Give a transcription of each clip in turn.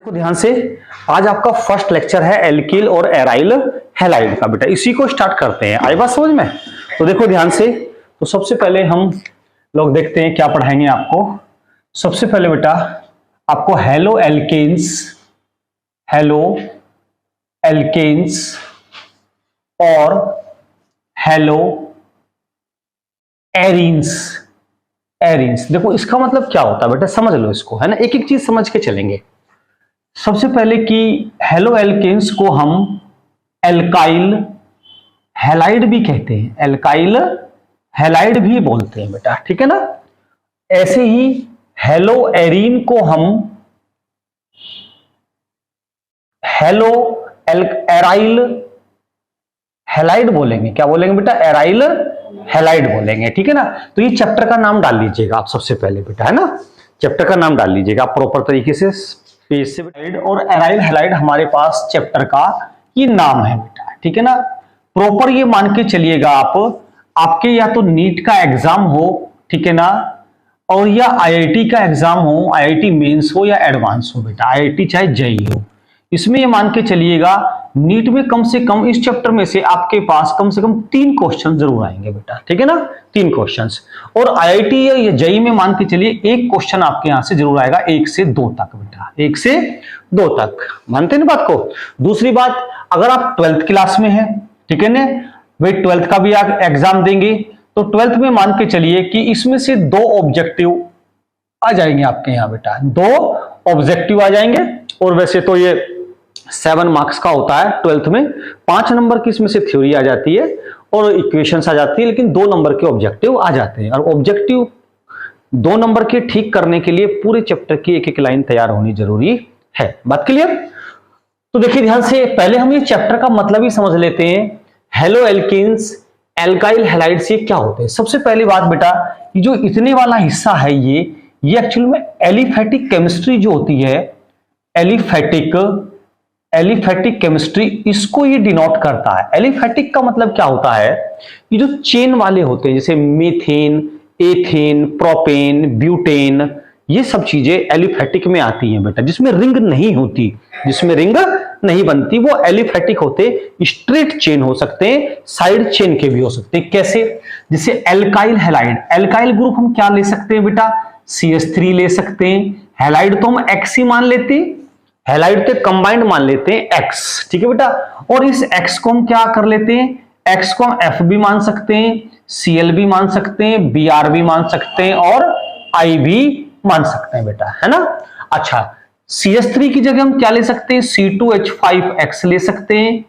देखो ध्यान से, आज आपका फर्स्ट लेक्चर है एल्किल और एराइल हैलाइड का। बेटा इसी को स्टार्ट करते हैं। आई बात समझ में? तो देखो ध्यान से, तो सबसे पहले हम लोग देखते हैं क्या पढ़ाएंगे आपको। सबसे पहले बेटा आपको हेलो एल्केन्स और हेलो एरीन्स। देखो इसका मतलब क्या होता है बेटा, समझ लो इसको, है ना। एक एक चीज समझ के चलेंगे। सबसे पहले कि हेलो एल्केन्स को हम एल्काइल हैलाइड भी कहते हैं, एल्काइल हैलाइड भी बोलते हैं बेटा, ठीक है ना। ऐसे ही हेलो एरीन को हम एराइल हैलाइड बोलेंगे। क्या बोलेंगे बेटा? एराइल हैलाइड बोलेंगे, ठीक है ना। तो ये चैप्टर का नाम डाल लीजिएगा आप सबसे पहले बेटा, है ना। चैप्टर का नाम डाल लीजिएगा प्रॉपर तरीके से। और एराइल हैलाइड हमारे पास चैप्टर का ये नाम है बेटा, ठीक है ना। प्रॉपर ये मान के चलिएगा आप, आपके या तो नीट का एग्जाम हो, ठीक है ना, और या आईआईटी का एग्जाम हो, आईआईटी मेंस हो या एडवांस हो बेटा, आईआईटी चाहे जेईई हो, इसमें ये मान के चलिएगा नीट में कम से कम इस चैप्टर में से आपके पास कम से कम 3 क्वेश्चन जरूर आएंगे बेटा, ठीक है ना। 3 क्वेश्चंस। और आईआईटी या जेईई में मान के चलिए 1 क्वेश्चन आपके यहां से जरूर आएगा, 1 से 2 तक बेटा, 1 से 2 तक। मानते हैं ना बात को। दूसरी बात, अगर आप 12th क्लास में हैं, ठीक है ना, भाई 12th का भी आप एग्जाम देंगे, तो 12th में मान के चलिए कि इसमें से 2 ऑब्जेक्टिव आ जाएंगे आपके यहां बेटा, 2 ऑब्जेक्टिव आ जाएंगे। और वैसे तो ये 7 मार्क्स का होता है 12th में, 5 नंबर की इसमें से थ्योरी आ जाती है और इक्वेशंस आ जाती है, लेकिन 2 नंबर के ऑब्जेक्टिव आ जाते हैं। और ऑब्जेक्टिव 2 नंबर के ठीक करने के लिए पूरे चैप्टर की एक एक लाइन तैयार होनी जरूरी है। बात क्लियर? तो देखिए ध्यान से, पहले हम ये चैप्टर का मतलब ही समझ लेते हैं। हेलो एल्केन्स एल्काइल हैलाइड्स ये क्या होते हैं। सबसे पहली बात बेटा, ये जो इतने वाला हिस्सा है ये एक्चुअल में एलिफेटिक केमिस्ट्री जो होती है, एलिफेटिक केमिस्ट्री, इसको ये डिनोट करता है। एलिफेटिक का मतलब क्या होता है, ये जो चेन वाले होते हैं, जैसे मीथेन, एथेन, प्रोपेन, ब्यूटेन, ये सब चीजें एलिफेटिक में आती हैं बेटा। जिसमें रिंग नहीं होती, जिसमें रिंग नहीं बनती, वो एलिफेटिक होते। स्ट्रेट चेन हो सकते हैं, साइड चेन के भी हो सकते हैं। कैसे? जैसे एल्काइल हैलाइड, एल्काइल ग्रुप हम क्या ले सकते हैं बेटा? CH3 ले सकते हैं। हैलाइड तो हम X ही मान लेते हैं, हैलाइड तो कंबाइंड मान लेते हैं X, ठीक है बेटा। और इस X को हम क्या कर लेते हैं? X को हम F भी मान सकते हैं, Cl भी मान सकते हैं, Br भी मान सकते हैं और I भी मान सकते हैं बेटा, है ना। अच्छा, CH3 की जगह हम क्या ले सकते हैं? C2H5X ले सकते हैं,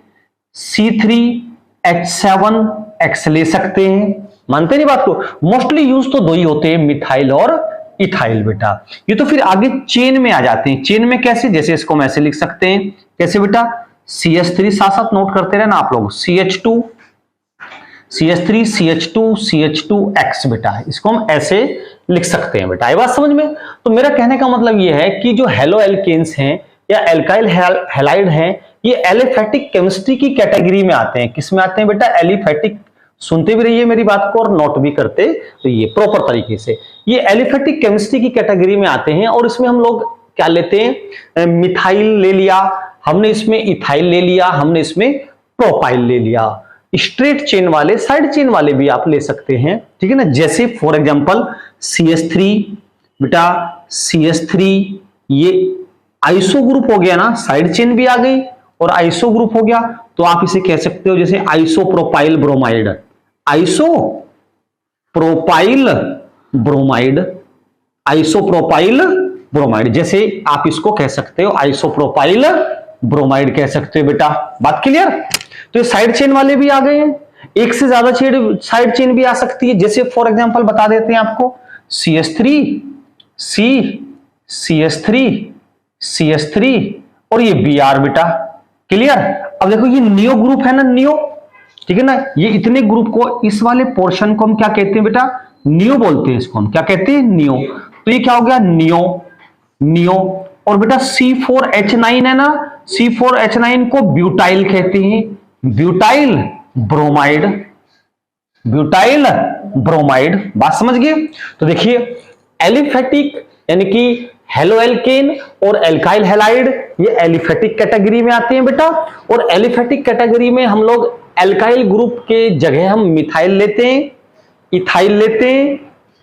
C3H7X ले सकते हैं। मानते नहीं बात को? मोस्टली यूज तो 2 ही होते हैं, मिथाइल और इथाइल बेटा। ये तो फिर आगे चेन में आ जाते हैं। चेन में कैसे? जैसे इसको हम ऐसे लिख सकते हैं, कैसे बेटा? CH3 साथ साथ नोट करते रहना आप लोग, CH3 CH2X बेटा, इसको हम ऐसे लिख सकते हैं बेटा। ये बात समझ में? तो मेरा कहने का मतलब ये है कि जो हेलो एल्केन्स हैं या एल्काइल हैलाइड हैं, ये एलिफेटिक केमिस्ट्री की कैटेगरी में आते हैं। किस में आते हैं बेटा? एलिफेटिक। सुनते भी रहिए मेरी बात को और नोट भी करते रहिए प्रॉपर तरीके से। ये एलिफेटिक केमिस्ट्री की कैटेगरी में आते हैं और इसमें हम लोग क्या लेते हैं? मिथाइल ले लिया हमने, इसमें इथाइल ले लिया हमने, इसमें प्रोपाइल ले लिया। स्ट्रेट चेन वाले, साइड चेन वाले भी आप ले सकते हैं, ठीक है ना। जैसे फॉर एग्जांपल CH3 बेटा, CH3 ये आइसो ग्रुप हो गया ना, साइड चेन भी आ गई और आइसो ग्रुप हो गया, तो आप इसे कह सकते हो जैसे आइसोप्रोपाइल ब्रोमाइड, आइसोप्रोपाइल ब्रोमाइड, जैसे आप इसको कह सकते हो आइसोप्रोपाइल ब्रोमाइड कह सकते हो बेटा। बात क्लियर? तो ये साइड चेन वाले भी आ गए हैं, एक से ज्यादा साइड चेन भी आ सकती है। जैसे फॉर एग्जांपल बता देते हैं आपको, CH3 और ये Br बेटा। क्लियर? अब देखो ये नियो ग्रुप है ना, नियो, ठीक है ना। ये इतने ग्रुप को, इस वाले पोर्शन को हम क्या कहते हैं बेटा? नियो बोलते हैं। इसको हम क्या कहते हैं? नियो। तो ये क्या हो गया? नियो। और बेटा C4H9 है ना, C4H9 को ब्यूटाइल कहते हैं, ब्यूटाइल ब्रोमाइड। बात समझ गए? तो देखिए एलिफेटिक यानी कि हेलो एल्केन और एल्काइल हैलाइड ये एलिफेटिक कैटेगरी में आते हैं बेटा। और एलिफेटिक कैटेगरी में हम लोग एल्काइल ग्रुप के जगह हम मिथाइल लेते हैं, इथाइल लेते हैं,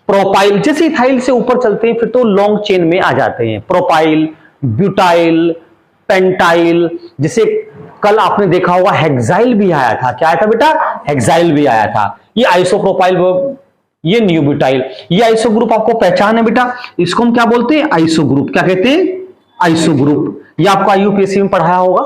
प्रोपाइल। जैसे इथाइल से ऊपर चलते हैं फिर तो लॉन्ग चेन में आ जाते हैं, प्रोपाइल, ब्यूटाइल, पेंटाइल। जैसे कल आपने देखा होगा हेक्साइल भी आया था। क्या आया था बेटा? हेक्साइल भी आया था। ये आइसोप्रोपाइल, ये न्यू ब्यूटाइल, ये आइसो ग्रुप आपको पहचान है बेटा। इसको हम क्या बोलते हैं? Iso group. क्या कहते हैं? Iso group. ये आपको आईयूपीएससी में पढ़ाया होगा।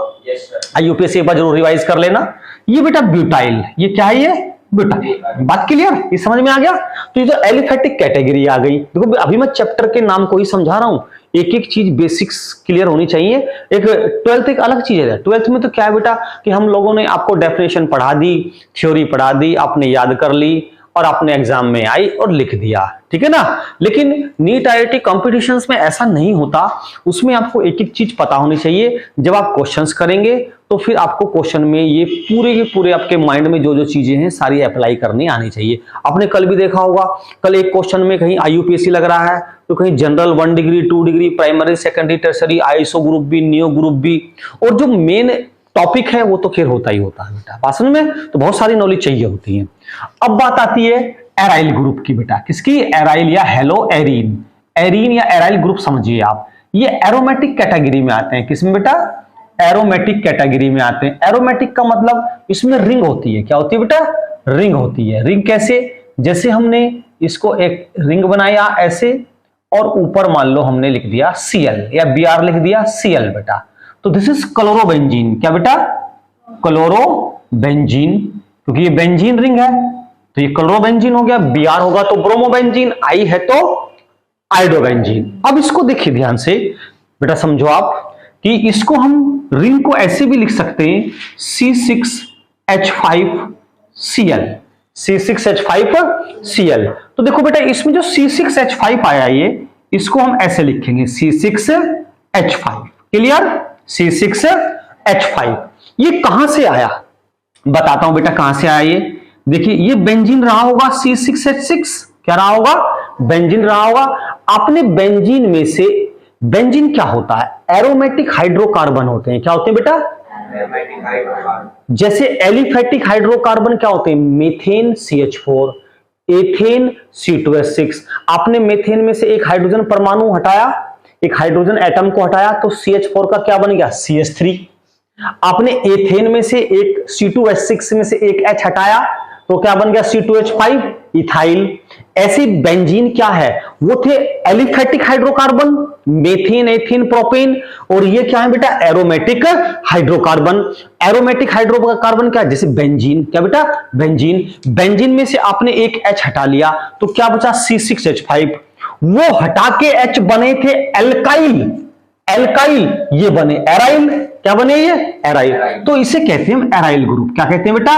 आईयूपीएससी एक बार जरूर रिवाइज कर लेना। ये बेटा ब्यूटाइल, ये क्या है? ये ब्यूटाइल। बात क्लियर? ये समझ में आ गया? तो ये तो एलिफेटिक कैटेगरी आ गई। देखो अभी मैं चैप्टर के नाम को ही समझा रहा हूं, एक एक चीज बेसिक्स क्लियर होनी चाहिए। एक ट्वेल्थ एक अलग चीज है। ट्वेल्थ में तो क्या है बेटा कि हम लोगों ने आपको डेफिनेशन पढ़ा दी, थ्योरी पढ़ा दी, आपने याद कर ली और आपने एग्जाम में आई और लिख दिया, ठीक है ना। लेकिन नीट आईआईटी कॉम्पिटिशंस में ऐसा नहीं होता। उसमें आपको एक एक चीज पता होनी चाहिए। जब आप क्वेश्चंस करेंगे तो फिर आपको क्वेश्चन में ये पूरे के पूरे आपके माइंड में जो जो चीजें हैं सारी अप्लाई करनी आनी चाहिए। आपने कल भी देखा होगा, कल एक क्वेश्चन में कहीं आईयूपीएससी लग रहा है तो कहीं general 1 degree 2 degree, primary secondary tertiary, ISO group B, neo group B, और जो मेन टॉपिक है वो तो खैर होता ही होता है बेटा। भाषण में तो बहुत सारी नॉलेज चाहिए होती है। अब बात आती है एराइल ग्रुप की बेटा। किसकी? एराइल या हेलो एरीन। एरीन या एराइल ग्रुप समझिए आप, ये एरोमेटिक कैटेगरी में आते हैं। किसमें बेटा? एरोमेटिक कैटेगरी में आते हैं। एरोमेटिक का मतलब इसमें रिंग होती है। क्या होती है बेटा? रिंग होती है। रिंग कैसे? जैसे हमने इसको एक रिंग बनाया ऐसे, और ऊपर मान लो हमने लिख दिया Cl या Br लिख दिया Cl बेटा, तो दिस इज क्लोरोबेंजीन। क्या बेटा? क्लोरोबेंजीन, क्योंकि ये बेंजीन रिंग है तो ये क्लोरोबेंजीन हो गया। Br होगा तो ब्रोमोबेंजीन, I है तो आइडोबेंजीन। अब इसको देखिए ध्यान से बेटा, समझो आप कि इसको हम रिंग को ऐसे भी लिख सकते हैं C6H5Cl, C6H5Cl। तो देखो बेटा इसमें जो C6H5 आया, ये इसको हम ऐसे लिखेंगे C6H5। क्लियर? C6H5 ये कहां से आया बताता हूं बेटा, कहां से आया ये। देखिए ये बेंजीन रहा होगा C6H6। क्या रहा होगा? बेंजीन रहा होगा। आपने बेंजीन में से, बेंजीन क्या होता है? एरोमेटिक हाइड्रोकार्बन होते हैं। क्या होते हैं बेटा? जैसे एलिफेटिक हाइड्रोकार्बन क्या होते हैं? Methane CH4, ethane C2H6। आपने मीथेन में से एक हाइड्रोजन परमाणु हटाया, एक हाइड्रोजन एटम को हटाया तो CH4 का क्या बन गया? CH3। आपने एथेन में से एक C2H6 में से एक H हटाया तो क्या बन गया? C2H5, ethyl. ऐसे बेंजीन क्या है? वो थे aliphatic hydrocarbon, methane, ethane, propane. और ये क्या है बेटा? Aromatic hydrocarbon. एरोमेटिक हाइड्रोकार्बन क्या है? जैसे बेंजीन। क्या बेटा? बेंजीन। बेंजीन में से आपने एक H हटा लिया तो क्या बचा? C6H5। वो हटा के H बने थे एल्काइल, एल्काइल ये बने एराइल। क्या बने ये? एराइल। तो इसे कहते हैं हम एराइल ग्रुप। क्या कहते हैं बेटा?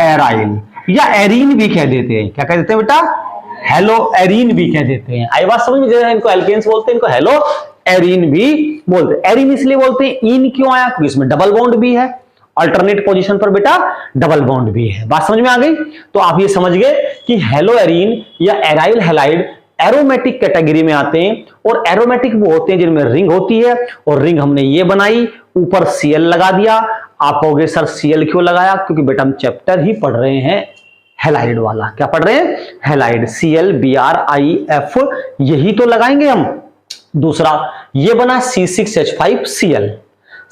एराइल, या एरीन भी कह देते हैं। क्या कह देते हैं बेटा? हेलो एरीन भी कह देते हैं। आई बात समझ में? जैसे इनको एल्केन्स बोलते हैं, इनको हेलो एरीन भी बोलते हैं। एरीन इसलिए बोलते हैं, इन क्यों आया? क्योंकि इसमें डबल बॉन्ड भी है, अल्टरनेट पोजीशन पर बेटा डबल बॉन्ड भी है। बात समझ में आ गई? तो आप ये समझ गए कि हेलो एरीन या एराइल हैलाइड एरोमेटिक कैटेगरी में आते हैं। और एरोमेटिक वो होते हैं जिनमें रिंग होती है, और रिंग हमने ये बनाई, ऊपर Cl लगा दिया। आप कहोगे सर Cl क्यों लगाया? क्योंकि बेटा हम चैप्टर ही पढ़ रहे हैं हैलाइड वाला। क्या पढ़ रहे हैं? हैलाइड। Cl BrIF यही तो लगाएंगे हम। दूसरा ये बना C6H5Cl।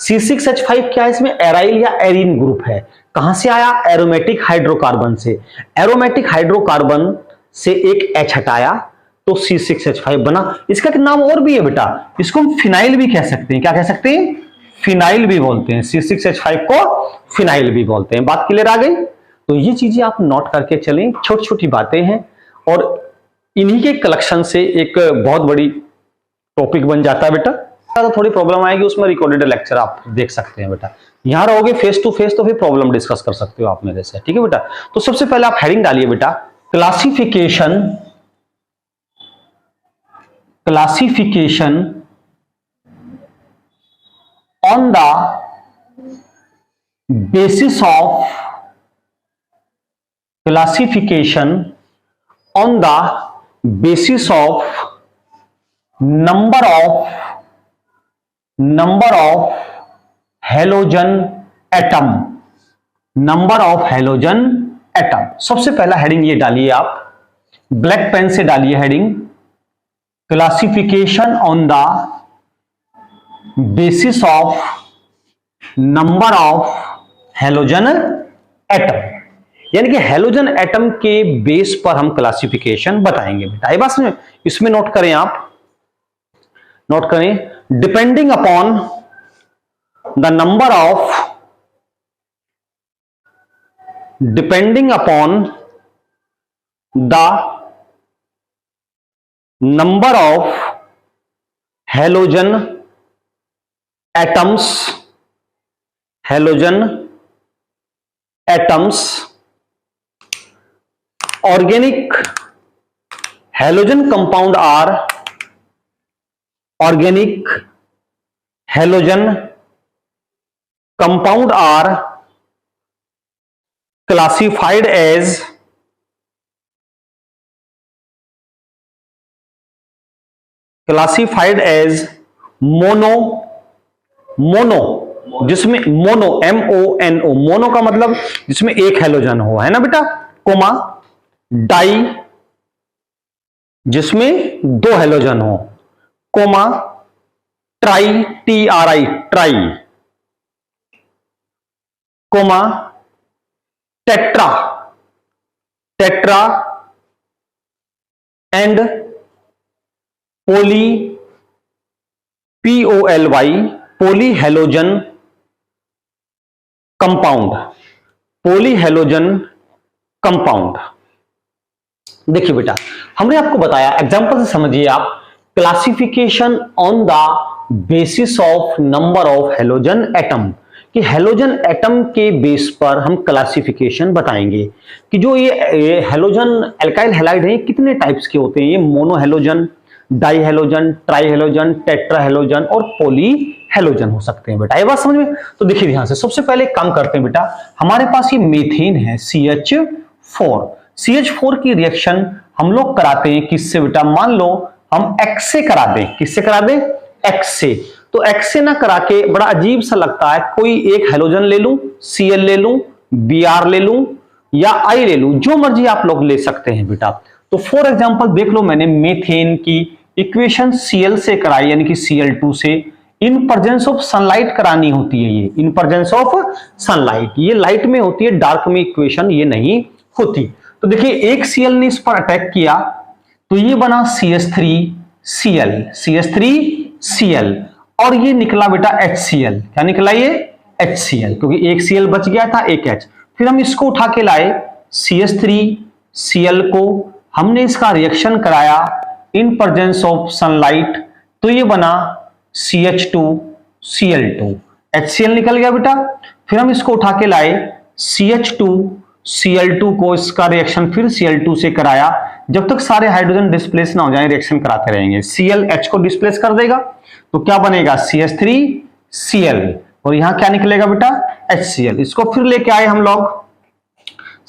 C6H5 क्या है? इसमें एराइल या एरीन ग्रुप है। कहां से आया? एरोमेटिक हाइड्रोकार्बन से। एरोमेटिक हाइड्रोकार्बन से एक H हटाया तो C6H5 बना। इसका नाम और भी है बेटा, इसको हम फिनाइल भी कह सकते हैं। क्या कह सकते हैं? फिनाइल भी बोलते हैं। C6H5 को फिनाइल भी बोलते हैं। बात क्लियर आ गई? तो ये चीजें आप नोट करके चलें, छोटी छोटी बातें हैं और इन्हीं के कलेक्शन से एक बहुत बड़ी टॉपिक बन जाता है बेटा। तो थोड़ी प्रॉब्लम आएगी उसमें, रिकॉर्डेड लेक्चर आप देख सकते हैं बेटा। यहां रहोगे फेस टू फेस तो फिर प्रॉब्लम डिस्कस कर सकते हो आप मेरे से, ठीक है बेटा। तो सबसे पहले आप हेडिंग डालिए बेटा, classification on the basis of number of halogen atom, number of halogen atom. सबसे पहला हेडिंग ये डालिए आप, ब्लैक पेन से डालिए heading, classification on the basis of number of halogen atom, यानी कि हेलोजन एटम के बेस पर हम क्लासिफिकेशन बताएंगे बेटा। ये बात समझ, इसमें नोट करें आप, नोट करें, depending upon the number of, depending upon the number of halogen atoms, halogen atoms, organic halogen compound are, organic halogen compound are classified as mono, mono जिसमें मोनो MONO, मोनो का मतलब जिसमें एक halogen हो, है ना बेटा, कोमा डाई जिसमें दो हेलोजन हो, comma tri TRI tri, comma tetra, tetra and poly POLY poly halogen compound, poly halogen compound. देखिए बेटा, हमने आपको बताया, एग्जांपल से समझिए आप, classification on the basis of number of halogen atom, कि हेलोजन एटम के बेस पर हम क्लासिफिकेशन बताएंगे कि जो ये हेलोजन एल्काइल हैलाइड है कितने टाइप्स के होते हैं, ये mono halogen, die halogen, try halogen, tetra halogen और पोली हेलोजन हो सकते हैं बेटा। ये बात समझ में? तो देखिए ध्यान से, सबसे पहले काम करते हैं बेटा, हमारे पास ये मीथेन है CH4, CH4 की रिएक्शन हम लोग कराते हैं किससे बेटा, मान लो हम X से करा दें, किससे करा दें, X से। तो X से ना करा के बड़ा अजीब सा लगता है, कोई एक हेलोजन ले लूं, Cl ले लूं, Br ले लूं या I ले लूं, जो मर्जी आप लोग ले सकते हैं बेटा। तो फॉर एग्जांपल देख लो, मैंने मीथेन की इक्वेशन Cl से कराई, यानी कि Cl2 से, इन प्रेजेंस ऑफ सनलाइट करानी होती है, ये इन प्रेजेंस ऑफ सनलाइट, ये लाइट में होती है, डार्क में इक्वेशन ये नहीं होती। तो देखिए एक Cl ने इस पर अटैक किया तो ये बना CH3Cl, CH3Cl, और ये निकला बेटा HCl, क्या निकला ये HCl, क्योंकि एक Cl बच गया था, एक H। फिर हम इसको उठा के लाए CH3Cl को, हमने इसका रिएक्शन कराया इन प्रेजेंस ऑफ सनलाइट, तो ये बना CH2Cl2, HCl निकल गया बेटा। फिर हम इसको उठा के लाए CH2Cl2 को, इसका रिएक्शन फिर Cl2 से कराया, जब तक सारे हाइड्रोजन डिस्प्लेस ना हो जाए रिएक्शन कराते रहेंगे, Cl H को डिस्प्लेस कर देगा तो क्या बनेगा CH3Cl, और यहां क्या निकलेगा बेटा HCl। इसको फिर लेके आए हम लोग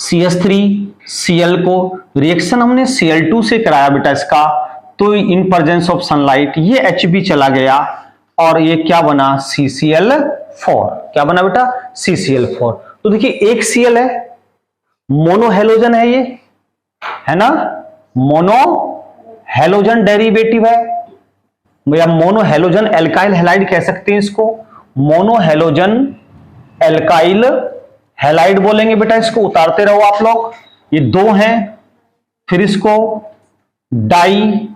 CH3Cl को, रिएक्शन हमने Cl2 से कराया बेटा इसका, तो इन प्रेजेंस ऑफ सनलाइट ये H भी चला गया और ये क्या बना CCl4, क्या बना बेटा CCl4। तो देखिए एक Cl है, मोनो हेलोजन है ये, है ना, मोनो हेलोजन डेरिवेटिव है, या मोनो हेलोजन एल्काइल हैलाइड कह सकते हैं इसको, मोनो हेलोजन एल्काइल हैलाइड बोलेंगे बेटा इसको, उतारते रहो आप लोग, ये दो हैं। फिर इसको डाई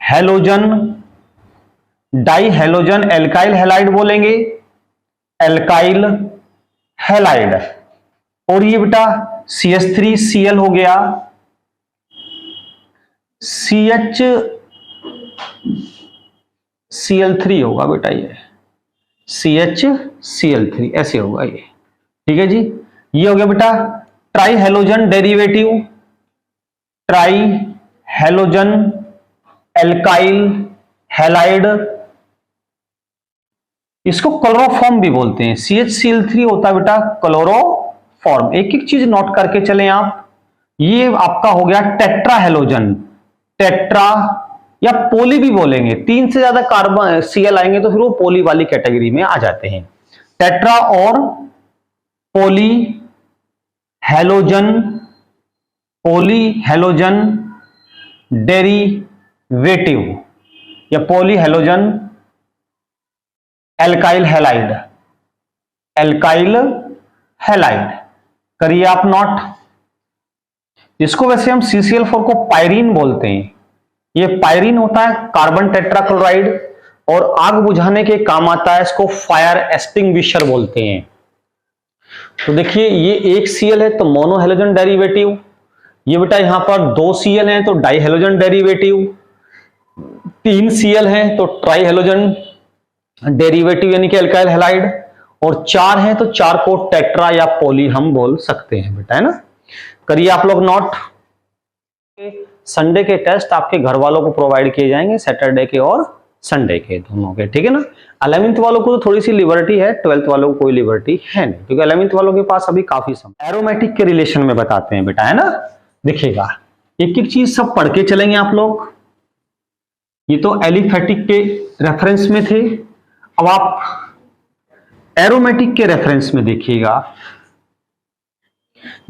हेलोजन एल्काइल हैलाइड बोलेंगे, एल्काइल हैलाइड, और ये बेटा CH3Cl हो गया, CHCl3 होगा बेटा, ये CHCl3 ऐसे होगा ये, ठीक है जी। ये हो गया बेटा try halogen derivative, try halogen alkyl halide, इसको क्लोरोफॉर्म भी बोलते हैं, CHCl3 होता है बेटा क्लोरोफॉर्म। एक एक चीज नोट करके चलें आप। ये आपका हो गया टेट्रा हेलोजन, टेट्रा या पोली भी बोलेंगे, 3 से ज्यादा कार्बन सीएल आएंगे तो फिर वो पोली वाली कैटेगरी में आ जाते हैं। टेट्रा और पोली हेलोजन डेरिवेटिव या पोली हेलोजन एल्काइल हैलाइड करिए आप नोट। इसको वैसे हम CCl4 को पायरीन बोलते हैं। ये पायरीन होता है कार्बन टेट्राक्लोराइड और आग बुझाने के काम आता है, इसको फायर एक्सटिंग्विशर बोलते हैं। तो देखिए ये एक Cl है तो मोनो हेलोजन डेरिवेटिव, ये बेटा यहां पर 2 Cl हैं तो डाई हेलोजन डेरिवेटिव, 3 Cl हैं तो ट्राई हेलोजन डेरिवेटिव यानी कि एल्काइल हैलाइड, और 4 हैं तो 4 को टेट्रा या पोली हम बोल सकते हैं बेटा, है ना। करिए आप लोग नोट। संडे के टेस्ट आपके घर वालों को प्रोवाइड किए जाएंगे, सैटरडे के और संडे के दोनों के, ठीक है ना। 11th वालों को तो थोड़ी सी लिबर्टी है, 12th वालों को कोई लिबर्टी है नहीं, क्योंकि 11th वालों के पास अभी काफी समय। एरोमेटिक के रिलेशन में बताते हैं बेटा, है ना। देखिएगा एक एक चीज सब पढ़ के चलेंगे आप लोग। ये तो एलिफेटिक के रेफरेंस में थे, अब आप एरोमेटिक के रेफरेंस में देखिएगा।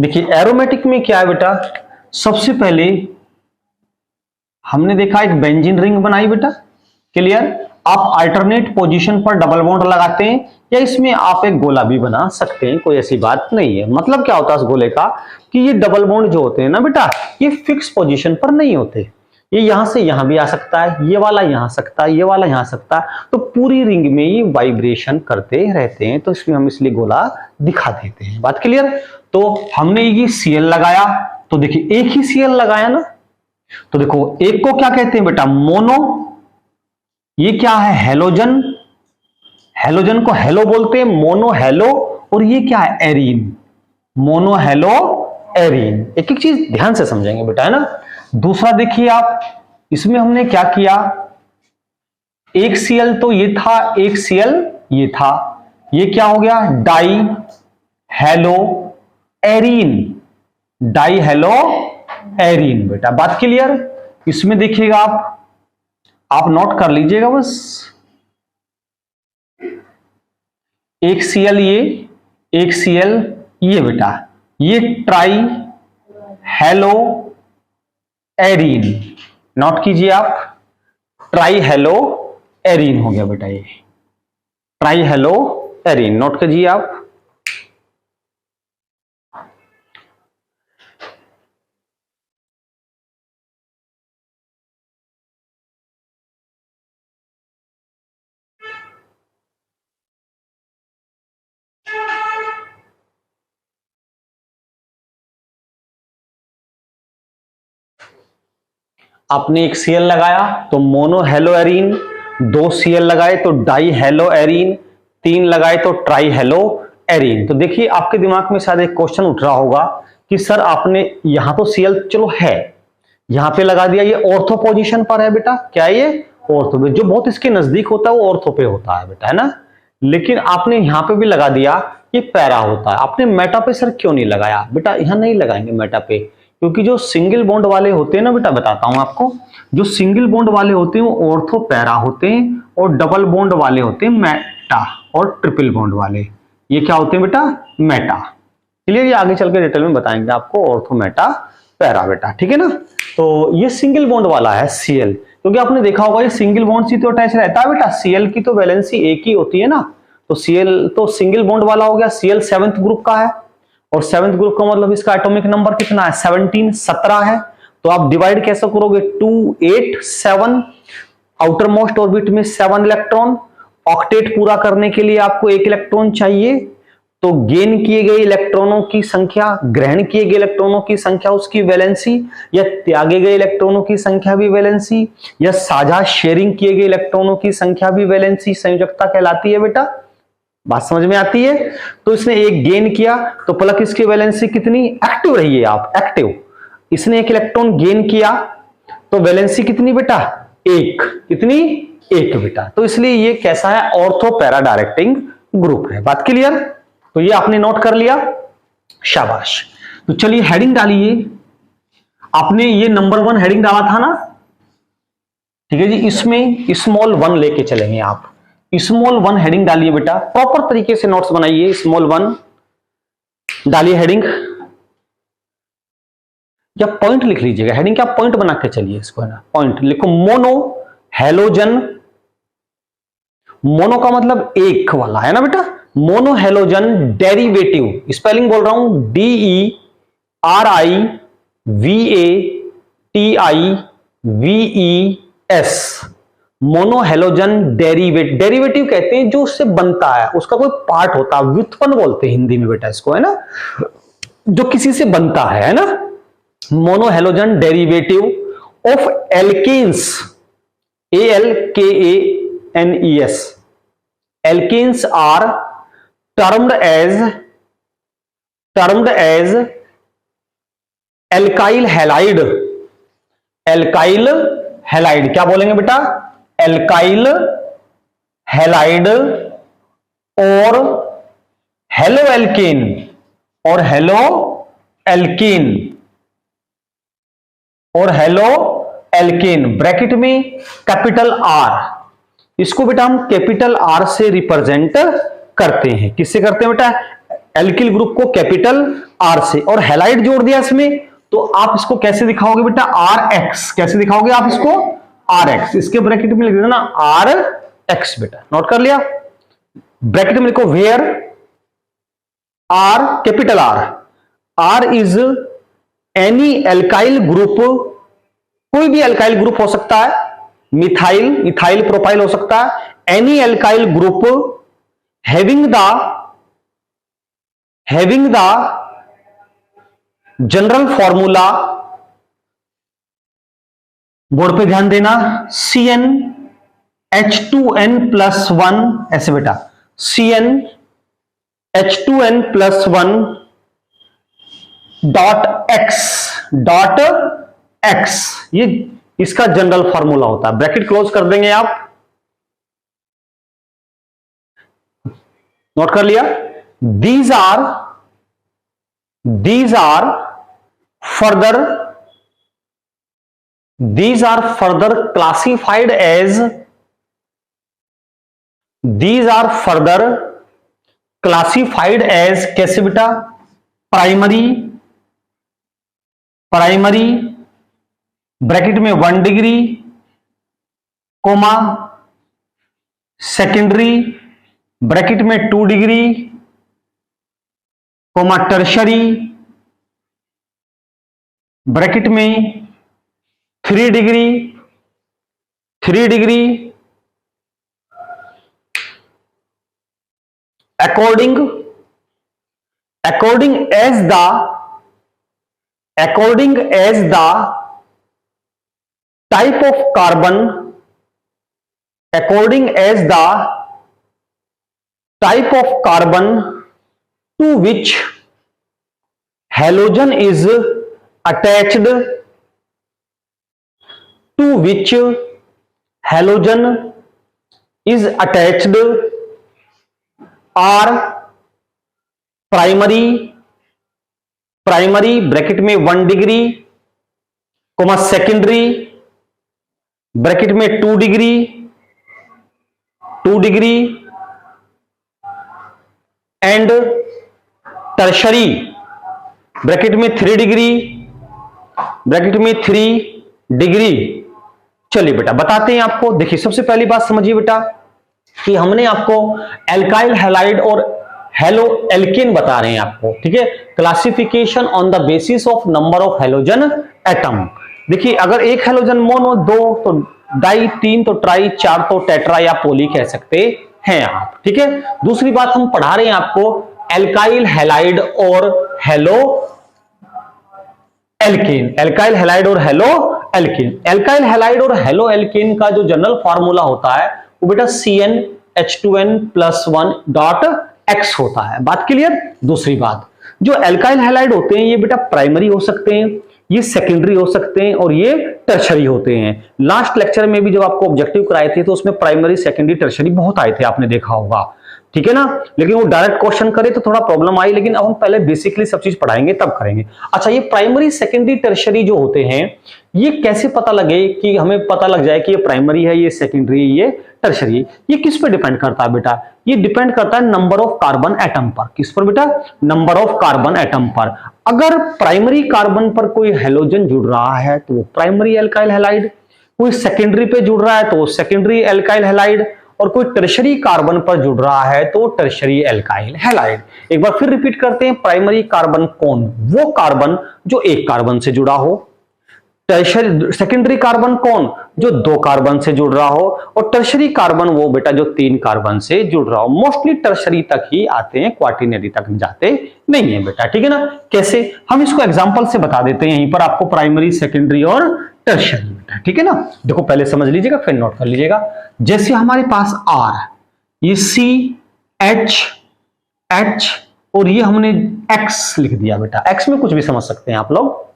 देखिए एरोमेटिक में क्या है बेटा, सबसे पहले हमने देखा एक बेंजीन रिंग बनाई बेटा, क्लियर। आप अल्टरनेट पोजीशन पर डबल बॉन्ड लगाते हैं या इसमें आप एक गोला भी बना सकते हैं, कोई ऐसी बात नहीं है। मतलब क्या होता है इस गोले का कि ये डबल बॉन्ड जो होते हैं ना बेटा, ये फिक्स पोजीशन पर नहीं होते, ये यहां से यहां भी आ सकता है, ये वाला यहां आ सकता है, ये वाला यहां आ सकता है, तो पूरी रिंग में ये वाइब्रेशन करते रहते हैं, तो इसमें हम इसलिए गोला दिखा देते हैं। बात क्लियर। तो हमने ये Cl लगाया, तो देखिए एक ही Cl लगाया ना, तो देखो एक को क्या कहते हैं बेटा, मोनो, ये क्या है हेलोजन, हेलोजन को हेलो बोलते हैं, मोनो हेलो, और ये क्या है एरीन, मोनो हेलो एरीन। एक एक चीज ध्यान से समझेंगे बेटा, है ना। दूसरा देखिए आप, इसमें हमने क्या किया, एक Cl तो ये था, एक Cl ये था, ये क्या हो गया die hello arene, die hello arene बेटा। बात क्लियर। इसमें देखिएगा आप नोट कर लीजिएगा बस, एक Cl ये, एक Cl ये बेटा, ये ट्राई हेलो एरीन, नोट कीजिए आप, ट्राई हेलो एरीन हो गया बेटा, ये ट्राई हेलो एरीन, नोट कीजिए आप। आपने एक Cl लगाया तो मोनो हेलो एरीन, 2 Cl लगाए तो डाई हेलो एरीन, 3 लगाए तो ट्राई हेलो एरीन। तो देखिए आपके दिमाग में शायद एक क्वेश्चन उठ रहा होगा कि सर आपने यहां तो Cl चलो है, यहां पे लगा दिया, ये ऑर्थो पोजीशन पर है बेटा, क्या है ये ऑर्थो पे, जो बहुत इसके नजदीक होता है वो ऑर्थो पे होता है बेटा, है ना। लेकिन आपने यहां पे भी लगा दिया, ये पैरा होता है। आपने मेटा पे सर क्यों नहीं लगाया बेटा, यहां नहीं लगाएंगे मेटा पे, क्योंकि जो सिंगल बॉन्ड वाले होते हैं ना बेटा, बताता हूं आपको, जो सिंगल बॉन्ड वाले होते हैं वो ऑर्थो पैरा होते हैं, और डबल बॉन्ड वाले होते हैं मेटा, और ट्रिपल बॉन्ड वाले ये क्या होते हैं बेटा, मेटा। क्लियर, ये आगे चल के डिटेल में बताएंगे आपको, ऑर्थो मेटा पैरा बेटा, ठीक है ना। तो ये सिंगल बॉन्ड वाला है Cl, क्योंकि आपने देखा होगा ये सिंगल बॉन्ड से तो अटैच रहता है बेटा, Cl की तो वैलेंसी एक ही होती है ना, तो Cl तो सिंगल बॉन्ड वाला हो गया। Cl 7th ग्रुप का है, और 7th ग्रुप का मतलब इसका एटॉमिक नंबर कितना है, 17 17 है। तो आप डिवाइड कैसे करोगे, 2 8 7, आउटर मोस्ट ऑर्बिट में 7 इलेक्ट्रॉन, ऑक्टेट पूरा करने के लिए आपको 1 इलेक्ट्रॉन चाहिए, तो गेन किए गए इलेक्ट्रॉनों की संख्या, ग्रहण किए गए इलेक्ट्रॉनों की संख्या उसकी वैलेंसी, या त्यागे गए इलेक्ट्रॉनों की संख्या भी वैलेंसी, या साझा शेयरिंग किए गए इलेक्ट्रॉनों की संख्या भी वैलेंसी संयोजकता कहलाती है बेटा। बात समझ में आती है। तो इसने एक गेन किया तो प्लस इसकी वैलेंसी कितनी, एक्टिव रहिए आप, एक्टिव। इसने 1 इलेक्ट्रॉन गेन किया तो वैलेंसी कितनी बेटा, 1, कितनी 1 बेटा। तो इसलिए ये कैसा है, ऑर्थो पैरा डायरेक्टिंग ग्रुप है। बात क्लियर। तो ये आपने नोट कर लिया, शाबाश। तो चलिए हेडिंग डालिए, आपने ये नंबर 1 हेडिंग डाला था ना, ठीक है जी। इसमें स्मॉल 1 लेके चलेंगे आप, स्मॉल 1 हेडिंग डालिए बेटा, प्रॉपर तरीके से नोट्स बनाइए। स्मॉल 1 डालिए हेडिंग, या पॉइंट लिख लीजिएगा, हेडिंग क्या पॉइंट बना के चलिए इसको, है ना, पॉइंट लिखो। मोनो हेलोजन, मोनो का मतलब एक वाला, है ना बेटा। मोनो हेलोजन डेरिवेटिव, स्पेलिंग बोल रहा हूं, DERIVATIVES, मोनो हेलोजन डेरिवेटिव कहते हैं जो उससे बनता है, उसका कोई पार्ट होता है, व्युत्पन्न बोलते हैं हिंदी में बेटा इसको, है ना, जो किसी से बनता है ना। Mono halogen derivative of alkanes, ALKANES, alkanes are termed as alkyl halide, alkyl halide, क्या बोलेंगे बेटा, एल्काइल हैलाइड और हेलो एल्केन, और हेलो एल्केन, और हेलो एल्केन, ब्रैकेट में कैपिटल आर, इसको बेटा हम कैपिटल आर से रिप्रेजेंट करते हैं। किससे करते हैं बेटा, एल्किल ग्रुप को कैपिटल आर से, और हैलाइड जोड़ दिया इसमें, तो आप इसको कैसे दिखाओगे बेटा, RX, कैसे दिखाओगे आप इसको, RX, इसके ब्रैकेट में लिख देना RX बेटा, नोट कर लिया। ब्रैकेट में लिखो where R, capital R is any alkyl group, कोई भी एल्काइल ग्रुप हो सकता है, मिथाइल, इथाइल, प्रोपाइल हो सकता है, any alkyl group having the general formula, board पे ध्यान देना, CnH2n+1, ऐसे बेटा, CnH2n+1 .x, ये इसका जनरल फॉर्मूला होता है। ब्रैकेट क्लोज कर देंगे आप, नोट कर लिया। These are further classified as कैसे बेटा, प्राइमरी ब्रैकेट में 1 डिग्री, कोमा, सेकेंडरी ब्रैकेट में 2 डिग्री, कोमा, टर्शरी ब्रैकेट में 3 degree, according as the type of carbon, to which halogen is attached, are primary bracket में 1 degree, coma, secondary bracket में 2 degree, and tertiary bracket में 3 degree, चलिए बेटा बताते हैं आपको। देखिए सबसे पहली बात समझिए बेटा कि हमने आपको एल्काइल हैलाइड और हेलो एल्केन बता रहे हैं आपको, ठीक है। Classification on the basis of number of halogen atom. देखिए अगर एक हेलोजन मोनो, 2 तो डाई, 3 तो ट्राई, 4 तो टेट्रा या पोली कह सकते हैं आप, ठीक है। दूसरी बात हम पढ़ा रहे हैं आपको एल्काइल हैलाइड और हेलो एल्केन, एल्काइल हैलाइड और हेलो एल्केन। एल्काइल हैलाइड और हेलो एल्केन का जो जनरल फॉर्मूला होता है वो बेटा CnH2n+1.x होता है। बात क्लियर। दूसरी बात, जो एल्काइल हैलाइड होते हैं ये बेटा प्राइमरी हो सकते हैं, ये सेकेंडरी हो सकते हैं और ये टर्शरी होते हैं। लास्ट लेक्चर में भी जब आपको ऑब्जेक्टिव कराए थे तो उसमें प्राइमरी, सेकेंडरी, टर्शरी बहुत आए थे, आपने देखा होगा। ठीक है ना। लेकिन वो डायरेक्ट क्वेश्चन करे तो थोड़ा प्रॉब्लम आई, लेकिन अब हम पहले बेसिकली सब चीज पढ़ाएंगे तब करेंगे। अच्छा, ये प्राइमरी सेकेंडरी टर्शरी जो होते हैं, ये कैसे पता लगे कि हमें पता लग जाए कि ये प्राइमरी है, ये सेकेंडरी है, ये टर्शरी है? ये किस पे डिपेंड करता है बेटा? ये डिपेंड करता है नंबर ऑफ कार्बन एटम पर। किस पर बेटा? नंबर ऑफ कार्बन एटम पर। अगर प्राइमरी कार्बन पर कोई हेलोजन जुड़ रहा है तो वो प्राइमरी एल्काइल हैलाइड, कोई सेकेंडरी पे जुड़ रहा है तो सेकेंडरी एल्काइल हैलाइड, और कोई टर्शरी कार्बन पर जुड़ रहा है तो टर्शरी एल्काइल हैलाइड। एक बार फिर रिपीट करते हैं, प्राइमरी कार्बन कौन? वो कार्बन जो एक कार्बन से जुड़ा हो। टर्शरी सेकेंडरी कार्बन कौन? जो दो कार्बन से जुड़ रहा हो। और टर्शरी कार्बन वो बेटा जो तीन कार्बन से जुड़ रहा हो। मोस्टली टर्शरी तक ही आते हैं, क्वार्टिनरी तक जाते नहीं है बेटा, ठीक है ना। कैसे? हम इसको एग्जांपल से बता देते हैं यहीं पर आपको, प्राइमरी, सेकेंडरी और टर्शरी बेटा, ठीक है ना। देखो पहले समझ लीजिएगा फिर नोट कर लीजिएगा। जैसे हमारे पास R, ये CH और ये हमने X लिख दिया बेटा। X में कुछ भी समझ सकते हैं आप लोग।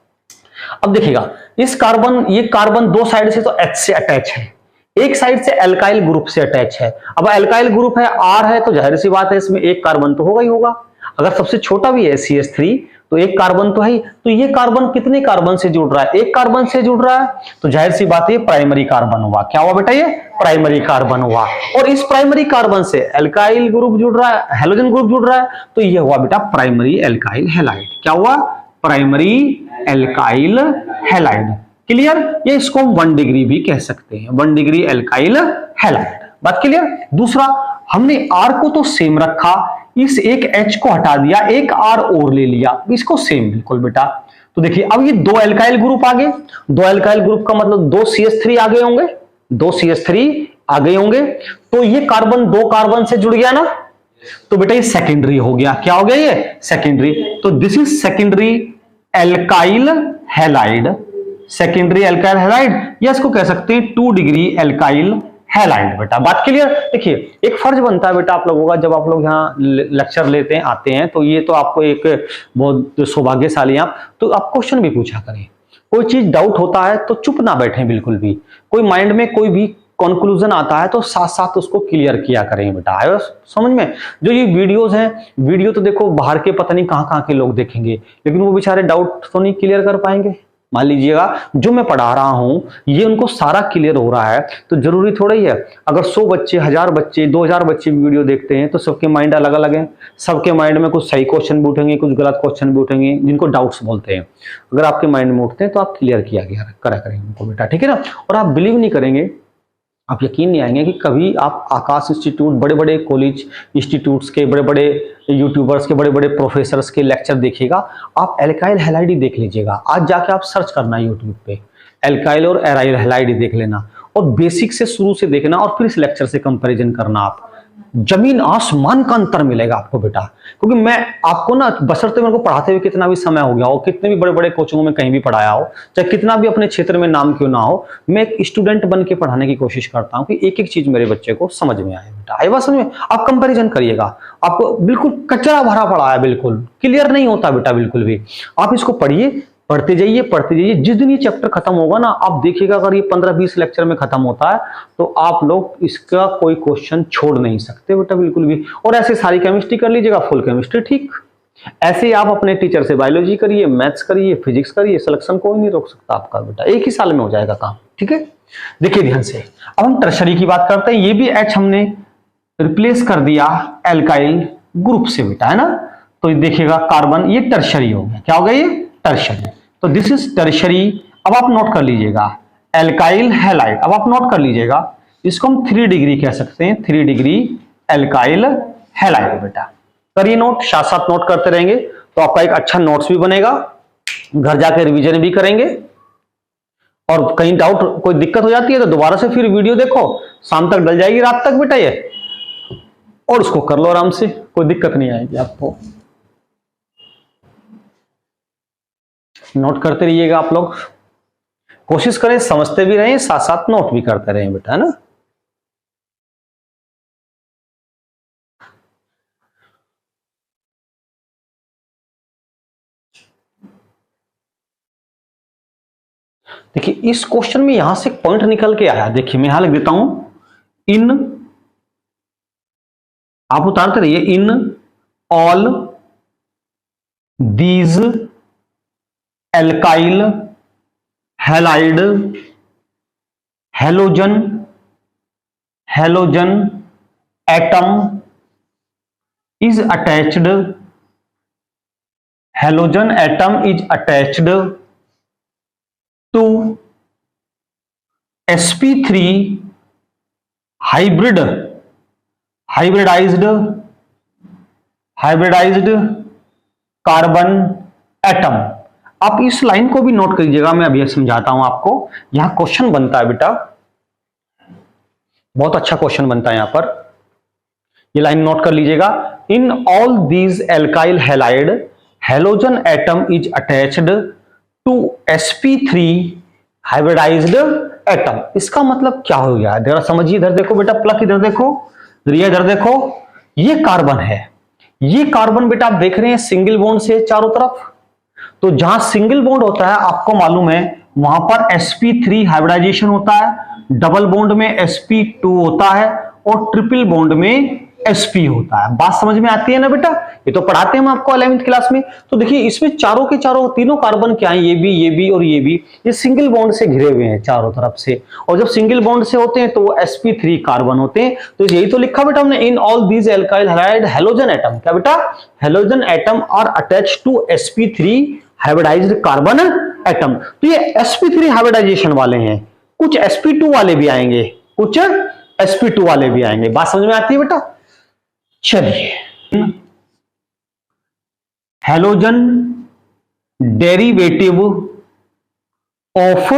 अब देखिएगा, इस कार्बन, ये कार्बन दो साइड से तो H से अटैच है, एक साइड से एल्काइल ग्रुप से अटैच है। अब एल्काइल ग्रुप है, R है, तो जाहिर सी बात है इसमें एक कार्बन तो होगा ही होगा। अगर सबसे छोटा भी है CH3 तो एक कार्बन तो है ही। तो ये कार्बन कितने कार्बन से जुड़ रहा है? एक कार्बन से जुड़ रहा है, तो जाहिर सी बात है प्राइमरी कार्बन हुआ। क्या हुआ बेटा? ये प्राइमरी कार्बन हुआ। और इस प्राइमरी कार्बन से एल्काइल ग्रुप जुड़ रहा है, हेलोजन ग्रुप जुड़ रहा है, तो ये हुआ बेटा प्राइमरी एल्काइल हैलाइड। क्या हुआ? Primary alkyl halide. क्लियर? ये इसको हम 1 डिग्री भी कह सकते हैं, 1 डिग्री एल्काइल हैलाइड। बात क्लियर? दूसरा, हमने R को तो सेम रखा, इस एक H को हटा दिया, एक R और ले लिया, इसको सेम बिल्कुल बेटा। तो देखिए अब ये दो एल्काइल ग्रुप आ गए, दो एल्काइल ग्रुप का मतलब दो CH3 आ गए होंगे, दो CH3 आ गए होंगे। तो ये कार्बन दो कार्बन से जुड़ गया ना, तो बेटा ये सेकेंडरी हो गया। क्या हो गया? ये सेकेंडरी। तो this is secondary alkyl halide, secondary alkyl halide, या इसको कह सकते हैं 2 डिग्री एल्काइल हैलाइड बेटा। बात क्लियर? देखिए एक फर्ज बनता है बेटा आप लोगों का, जब आप लोग यहाँ लेक्चर लेते हैं, आते हैं, तो ये तो आपको एक बहुत सौभाग्यशाली आप, तो आप क्वेश्चन भी पूछा करें। कोई चीज डाउट होता है तो चुप ना बैठे बिल्कुल भी। कोई माइंड में कोई भी कंक्लूजन आता है तो साथ साथ उसको क्लियर किया करें बेटा। आयो समझ में? जो ये वीडियोस हैं, वीडियो तो देखो बाहर के पता नहीं कहां के लोग देखेंगे, लेकिन वो बेचारे डाउट तो नहीं क्लियर कर पाएंगे। मान लीजिएगा जो मैं पढ़ा रहा हूं ये उनको सारा क्लियर हो रहा है, तो जरूरी थोड़ा ही है अगर 100 बच्चे, 1000 बच्चे, 2000 बच्चे वीडियो देखते हैं तो सबके माइंड अलग अलग हैं, सबके माइंड में कुछ सही क्वेश्चन भी उठेंगे, कुछ गलत क्वेश्चन भी उठेंगे, जिनको डाउट्स बोलते हैं। अगर आपके माइंड में उठते हैं तो आप क्लियर किया गया करा करेंगे उनको बेटा, ठीक है ना। और आप बिलीव नहीं करेंगे, आप यकीन नहीं आएंगे कि कभी आप आकाश इंस्टीट्यूट, बड़े बड़े कॉलेज इंस्टीट्यूट्स के, बड़े बड़े यूट्यूबर्स के, बड़े बड़े प्रोफेसर्स के लेक्चर देखिएगा, आप एल्काइल हैलाइड ही देख लीजिएगा। आज जाके आप सर्च करना यूट्यूब पे, एल्काइल और एराइल हैलाइड ही देख लेना, और बेसिक से शुरू से देखना, और फिर इस लेक्चर से कंपैरिजन करना। आप जमीन आसमान का अंतर मिलेगा आपको बेटा। क्योंकि मैं आपको ना, बशर्ते मेरे को पढ़ाते हुए कितना भी समय हो गया हो, कितने भी बड़े बड़े कोचिंगों में कहीं भी पढ़ाया हो, चाहे कितना भी अपने क्षेत्र में नाम क्यों ना हो, मैं एक स्टूडेंट बन के पढ़ाने की कोशिश करता हूं कि एक एक चीज मेरे बच्चे को समझ में आए बेटा। आए बात समझ में? आप कंपैरिजन करिएगा, आपको बिल्कुल कचरा भरा पड़ा है, बिल्कुल क्लियर नहीं होता बेटा बिल्कुल भी। आप इसको पढ़िए, पढ़ते जाइए, पढ़ते जाइए। जिस दिन ये चैप्टर खत्म होगा ना, आप देखिएगा अगर ये 15-20 लेक्चर में खत्म होता है तो आप लोग इसका कोई क्वेश्चन छोड़ नहीं सकते बेटा बिल्कुल भी। और ऐसे सारी केमिस्ट्री कर लीजिएगा, फुल केमिस्ट्री, ठीक। ऐसे आप अपने टीचर से बायोलॉजी करिए, मैथ्स करिए, फिजिक्स करिए, सिलेक्शन कोई नहीं रोक सकता आपका बेटा, एक ही साल में हो जाएगा काम, ठीक है। देखिए ध्यान से, अब हम टर्शरी की बात करते हैं। ये भी H हमने रिप्लेस कर दिया एल्काइल ग्रुप से बेटा, है ना। तो देखिएगा कार्बन, ये टर्शरी हो गया। क्या हो गया? ये टर्शरी। तो दिस इज टर्शरी। अब आप नोट कर लीजिएगा एल्काइल हैलाइड। अब आप नोट कर लीजिएगा, इसको हम 3 डिग्री कह सकते हैं, 3 डिग्री एल्काइल हैलाइड बेटा। करिए नोट, साथ साथ नोट करते रहेंगे तो आपका एक अच्छा नोट्स भी बनेगा, घर जाकर रिवीजन भी करेंगे। और कहीं डाउट, कोई दिक्कत हो जाती है तो दोबारा से फिर वीडियो देखो, शाम तक डल जाएगी, रात तक बेटा ये, और उसको कर लो आराम से, कोई दिक्कत नहीं आएगी आपको। नोट करते रहिएगा आप लोग, कोशिश करें समझते भी रहें, साथ साथ नोट भी करते रहें बेटा, है ना। देखिए इस क्वेश्चन में यहां से पॉइंट निकल के आया, देखिए मैं यहां लिख देता हूं, इन आप उतारते रहिए, in all these alkyl halide halogen atom is attached, halogen atom is attached to sp3 hybridized carbon atom. आप इस लाइन को भी नोट करिएगा, मैं अभी समझाता हूं आपको। यहां क्वेश्चन बनता है बेटा, बहुत अच्छा क्वेश्चन बनता है यहां पर, ये लाइन नोट कर लीजिएगा। In all these alkyl halide halogen atom is attached to sp3 hybridized atom. इसका मतलब क्या हो गया, जरा समझिए। इधर देखो बेटा, प्लक इधर देखो, इधर देखो, ये कार्बन है, ये कार्बन बेटा आप देख रहे हैं सिंगल बॉन्ड से चारों तरफ। तो जहां सिंगल बॉन्ड होता है आपको मालूम है वहां पर sp3 हाइब्रिडाइजेशन होता है, डबल बॉन्ड में sp2 होता है और ट्रिपल बॉन्ड में sp होता है। बात समझ में आती है ना बेटा, ये तो पढ़ाते हैं हम आपको 11वीं क्लास में। तो देखिए इसमें चारों के चारों तीनों कार्बन क्या है, ये भी और ये भी, ये सिंगल बॉन्ड से घिरे हुए हैं चारों तरफ से। और जब सिंगल बॉन्ड से होते हैं तो वो sp3 कार्बन होते हैं। तो यही तो लिखा बेटा हमने, in all these alkyl halide halogen atom, क्या बेटा, halogen atom are attached to sp3 hybridized carbon atom. तो ये sp3 हाइब्रिडाइजेशन वाले हैं, कुछ sp2 वाले भी आएंगे, कुछ sp2 वाले भी आएंगे। बात समझ में आती है बेटा। चलिए, halogen derivative of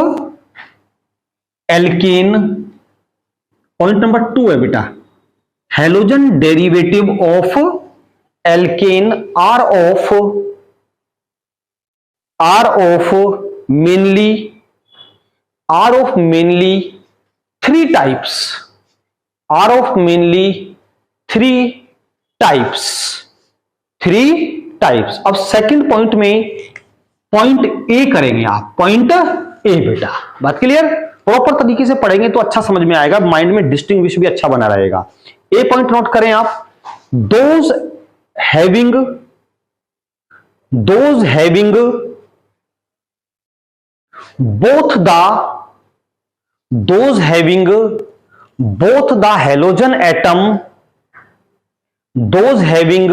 alkane, point number 2 है बेटा। Halogen derivative of alkane are of mainly three types, three types. अब सेकंड पॉइंट में पॉइंट ए करेंगे आप, पॉइंट ए बेटा। बात क्लियर, प्रॉपर तरीके से पढ़ेंगे तो अच्छा समझ में आएगा, माइंड में डिस्टिंग्विश भी अच्छा बना रहेगा। ए पॉइंट नोट करें आप, those having both the halogen atom, those having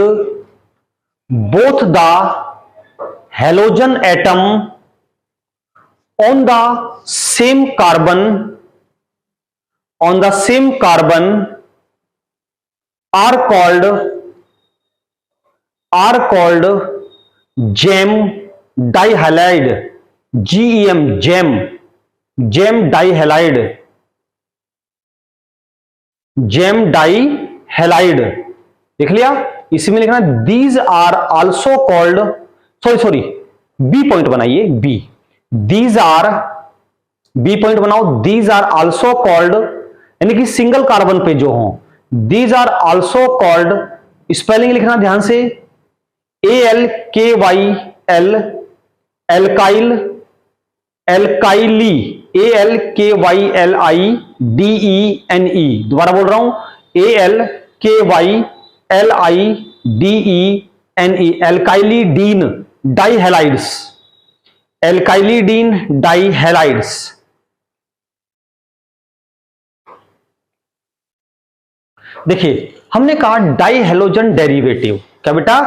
both the halogen atom on the same carbon are called gem dihalide, gem dihalide। देख लिया, इसी में लिखना these are also called, sorry B point बनाइए, these are, B point बनाओ, these are also called, यानी कि single carbon पे जो हो, these are also called, spelling लिखना ध्यान से, ALKYL एल्काइली, ALKYLIDENE, दोबारा बोल रहा हूं, ALKYLIDENE, एल्काइलिडीन डाइहैलाइड्स। देखिए हमने कहा डाइहेलोजन डेरिवेटिव, क्या बेटा,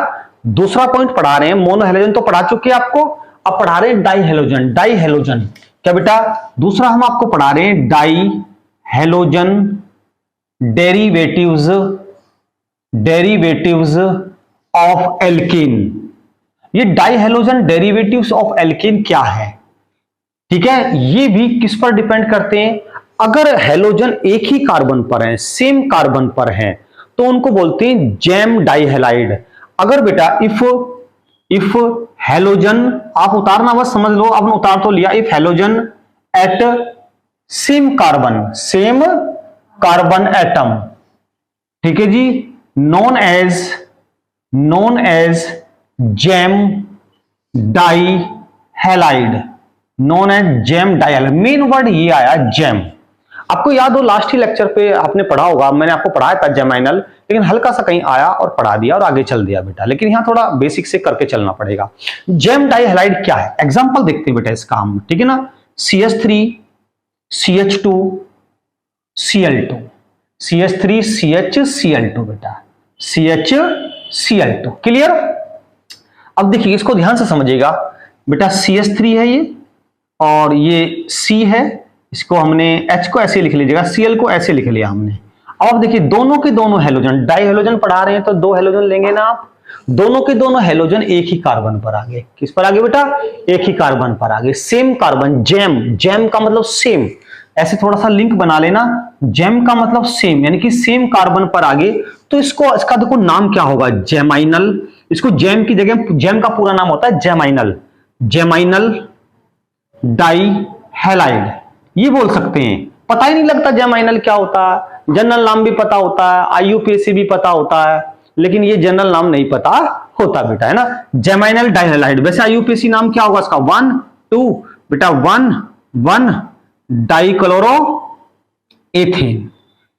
दूसरा पॉइंट पढ़ा रहे हैं। मोनोहेलोजन तो पढ़ा चुके हैं आपको, अब पढ़ा रहे हैं डाइहेलोजन। क्या बेटा, दूसरा हम आपको पढ़ा रहे हैं डाइहेलोजन डेरिवेटिव्स ऑफ एल्केन। ये डाइहेलोजन डेरिवेटिव्स ऑफ एल्केन क्या है, ठीक है, ये भी किस पर डिपेंड करते हैं। अगर हेलोजन एक ही कार्बन पर है, सेम कार्बन पर है, तो उनको बोलते हैं जेम डाइहेलाइड। अगर बेटा इफ हेलोजन, आप उतारना बस समझ लो, आपने उतार तो लिया, if halogen at same carbon atom, ठीक है जी, known as gem dihalide, main word ये आया जेम। आपको याद हो लास्ट ही लेक्चर पे आपने पढ़ा होगा, मैंने आपको पढ़ाया था जेमाइनल, लेकिन हल्का सा कहीं आया और पढ़ा दिया और आगे चल दिया बेटा, लेकिन यहां थोड़ा बेसिक से करके चलना पड़ेगा। जेम डाई हैलाइड क्या है, एग्जांपल देखते हैं बेटा इसका हम, ठीक है ना। CH3 CH2 Cl2, CH3 CH Cl2 बेटा, CH Cl2, क्लियर। अब देखिए इसको ध्यान से समझिएगा बेटा, CH3 है ये और ये C है, इसको हमने H को ऐसे लिख लीजिएगा, Cl को ऐसे लिख लिया हमने। अब आप देखिए दोनों के दोनों हेलोजन, डाई हेलोजन पढ़ा रहे हैं तो दो हेलोजन लेंगे ना आप, दोनों के दोनों हेलोजन एक ही कार्बन पर आगे, किस पर आगे बेटा, एक ही कार्बन पर आगे, सेम कार्बन, जेम, जेम का मतलब सेम, ऐसे थोड़ा सा लिंक बना लेना, जेम का मतलब सेम, यानी कि सेम कार्बन पर आगे, तो इसको, इसका देखो नाम क्या होगा, जेमाइनल। इसको जेम की जगह, जेम का पूरा नाम होता है जेमाइनल, जेमाइनल डाई हैलाइड, ये बोल सकते हैं। पता ही नहीं लगता जेमाइनल क्या होता है, जनरल नाम भी पता होता है, IUPAC भी पता होता है, लेकिन ये जनरल नाम नहीं पता होता बेटा, है ना। जेमाइनल डाई हैलाइड, वैसे IUPAC नाम क्या होगा इसका, 1 2 बेटा, 1 डाइक्लोरो एथेन,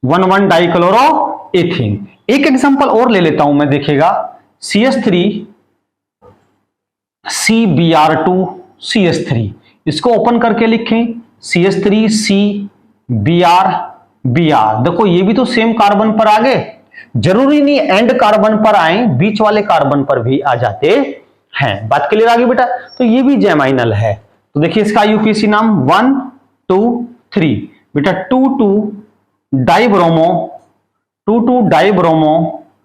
1 डाइक्लोरो एथेन। एक एग्जांपल और ले लेता हूं मैं, देखिएगा CH3 CBr2 CH3, इसको ओपन करके लिखें, CH3 CBr Br, देखो ये भी तो सेम कार्बन पर आ गए, जरूरी नहीं एंड कार्बन पर आए, बीच वाले कार्बन पर भी आ जाते हैं। बात क्लियर आ गई बेटा, तो ये भी जेमाइनल है। तो देखिए इसका IUPAC नाम 1 2 3 बेटा, 2 डाइब्रोमो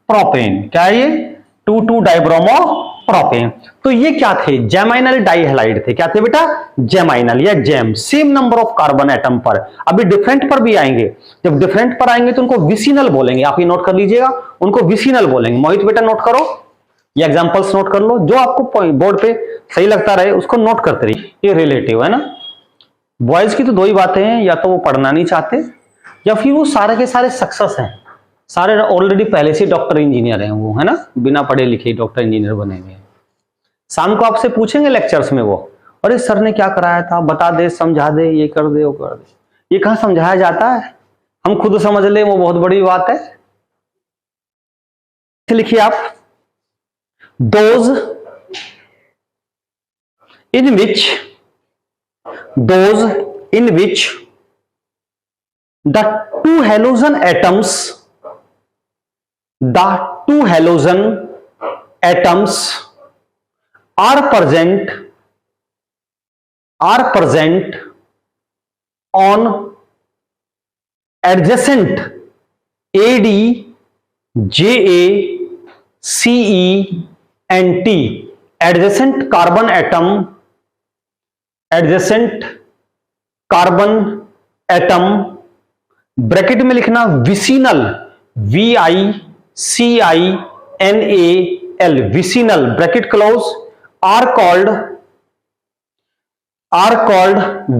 प्रोपेन, क्या है ये, 2 डाइब्रोमो प्रोपेन। तो ये क्या थे, जेमाइनल डाई हैलाइड थे, क्या थे बेटा, जेमाइनल या gem, same number of carbon atom पर। अभी डिफरेंट पर भी आएंगे, जब डिफरेंट पर आएंगे तो उनको विसिनल बोलेंगे, आप ये नोट कर लीजिएगा, उनको विसिनल बोलेंगे। मोहित बेटा नोट करो, ये एग्जांपल्स नोट कर लो, जो आपको बोर्ड पे सही लगता रहे उसको नोट करते रहिए। ये रिलेटिव है ना, बॉयज की तो दो ही बातें हैं, या तो वो पढ़ना नहीं चाहते या फिर वो सारे के सारे सक्सेस हैं, सारे ऑलरेडी पहले से डॉक्टर इंजीनियर हैं वो, है ना, बिना पढ़े लिखे डॉक्टर इंजीनियर बने हुए हैं। शाम को आपसे पूछेंगे लेक्चर्स में वो, अरे सर ने क्या कराया था, बता दे, समझा दे, ये कर दे, वो कर दे। ये कहां समझाया जाता है, हम खुद समझ ले वो बहुत बड़ी बात है। लिखिए आप, those in which the two halogen atoms are present on adjacent AD, JA, CE and T, adjacent carbon atom, bracket में लिखना vicinal, VICINAL, vicinal, bracket close, are called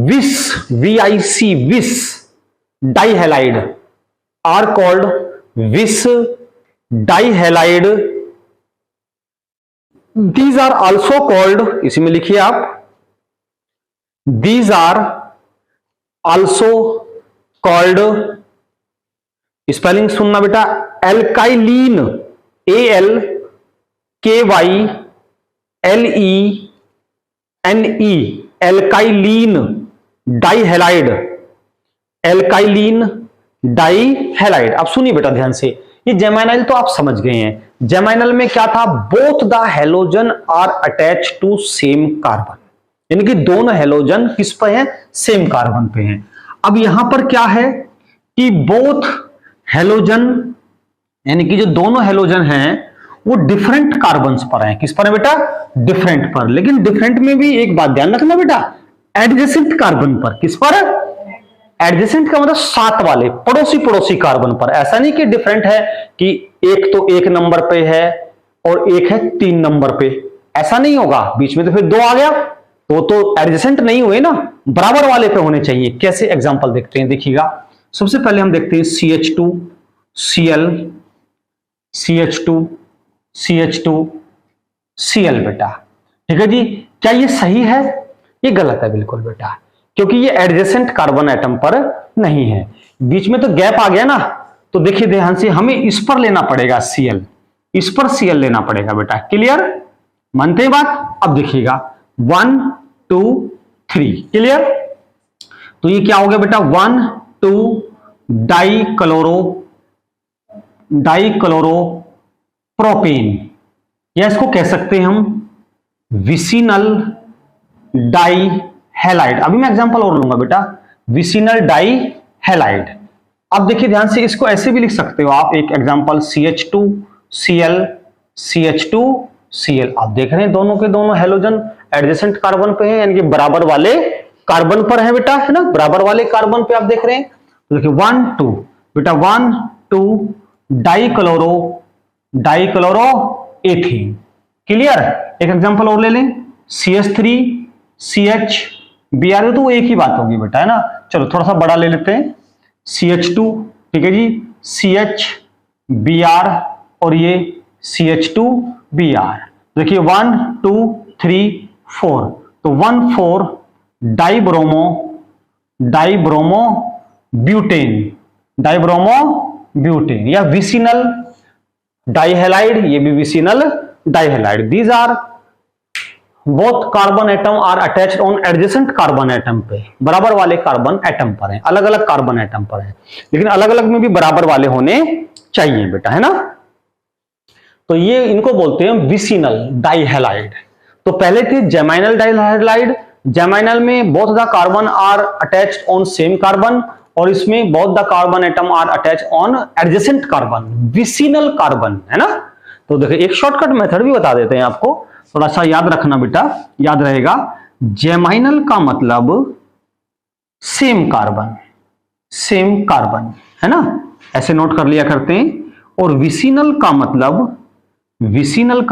vis, vis dihalide, are called vis dihalide. These are also called, इसी में लिखिए आप, these are also called, spelling सुनना बेटा, एल्काइलीन, ALKYLENE, एल्काइलीन डाइहैलाइड, एल्काइलीन डाइहैलाइड। अब सुनिए बेटा ध्यान से, ये जेमाइनल तो आप समझ गए हैं, जेमाइनल में क्या था, both the halogen are attach to same carbon, यानी कि दोनों हेलोजन किस पे हैं, सेम कार्बन पे हैं। अब यहां पर क्या है कि बोथ हेलोजन, यानी कि जो दोनों हेलोजन हैं वो डिफरेंट कार्बन्स पर हैं, किस पर है बेटा, डिफरेंट पर। लेकिन डिफरेंट में भी एक बात ध्यान रखना बेटा, एडजेसेंट कार्बन पर, किस पर, एडजेसेंट का मतलब साथ वाले, पड़ोसी कार्बन पर। ऐसा नहीं कि डिफरेंट है कि एक तो 1 नंबर पे है और एक है 3 नंबर पे, ऐसा नहीं होगा, बीच में तो फिर 2 आ गया तो एडजेसेंट नहीं हुए ना, बराबर वाले पे होने चाहिए। कैसे, एग्जांपल देखते हैं, देखिएगा। सबसे पहले हम देखते हैं CH2 Cl, CH2 CH2 Cl बेटा, ठीक है जी। क्या ये सही है, ये गलत है बिल्कुल बेटा, क्योंकि ये एडजेसेंट कार्बन एटम पर नहीं है। बीच में तो गैप आ गया ना, तो देखिए ध्यान से हमें इस पर लेना पड़ेगा Cl, इस पर Cl लेना पड़ेगा बेटा। क्लियर, मानते हैं बात? अब देखिएगा 1 2 3, क्लियर। तो ये क्या हो गया बेटा, 1 2 डाइक्लोरोप्रोपेन, या इसको कह सकते हैं हम विसिनल डाई हैलाइड। अभी मैं एग्जांपल और लूंगा बेटा, विसिनल डाई हैलाइड। अब देखिए ध्यान से, इसको ऐसे भी लिख सकते हो आप, एक एग्जांपल CH2Cl CH2Cl। आप देख रहे हैं दोनों के दोनों हेलोजन एडजेसेंट कार्बन पे हैं, यानी कि बराबर वाले कार्बन पर है बेटा, है ना, बराबर वाले कार्बन पे आप देख रहे हैं। तो देखिए 1 2 बेटा, 1 2 डाइक्लोरो एथीन। क्लियर। एक एग्जांपल और ले लें, CH3CH Br, तो एक ही बात होगी बेटा, है ना। चलो थोड़ा सा बड़ा ले लेते हैं, CH2, ठीक है जी, CH Br और ये CH2Br। देखिए 1 2 3 4, तो 1 4 डाइब्रोमोब्यूटेन या विसिनल डाइहैलाइड, ये भी vicinal dihalide. These are both carbon atom are attached on adjacent carbon atom पे, बराबर वाले कार्बन एटम पर हैं, अलग अलग कार्बन एटम पर हैं, लेकिन अलग अलग में भी बराबर वाले होने चाहिए बेटा, है ना। तो ये इनको बोलते हैं विसिनल डाइहैलाइड। तो पहले थे जेमाइनल डाइहैलाइड, जेमाइनल में both the carbon are attached on same carbon, और इसमें both the carbon atom are attached on adjacent carbon, vicinal carbon, है ना। तो देखिए एक शॉर्टकट मेथड भी बता देते हैं आपको, थोड़ा सा याद रखना बेटा, याद रहेगा। जेमाइनल का मतलब सेम कार्बन, है ना, ऐसे नोट कर लिया करते हैं। और विसिनल का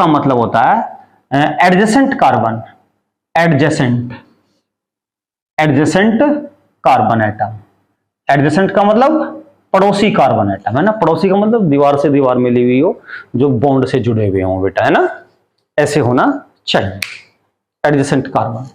मतलब होता है adjacent carbon, adjacent carbon atom. Adjacent का मतलब पड़ोसी कार्बन एटम, है ना। पड़ोसी का मतलब दीवार से दीवार मिली हुई हो, जो बॉन्ड से जुड़े हुए हो बेटा, है ना, ऐसे होना चाहिए एडजेसेंट कार्बन।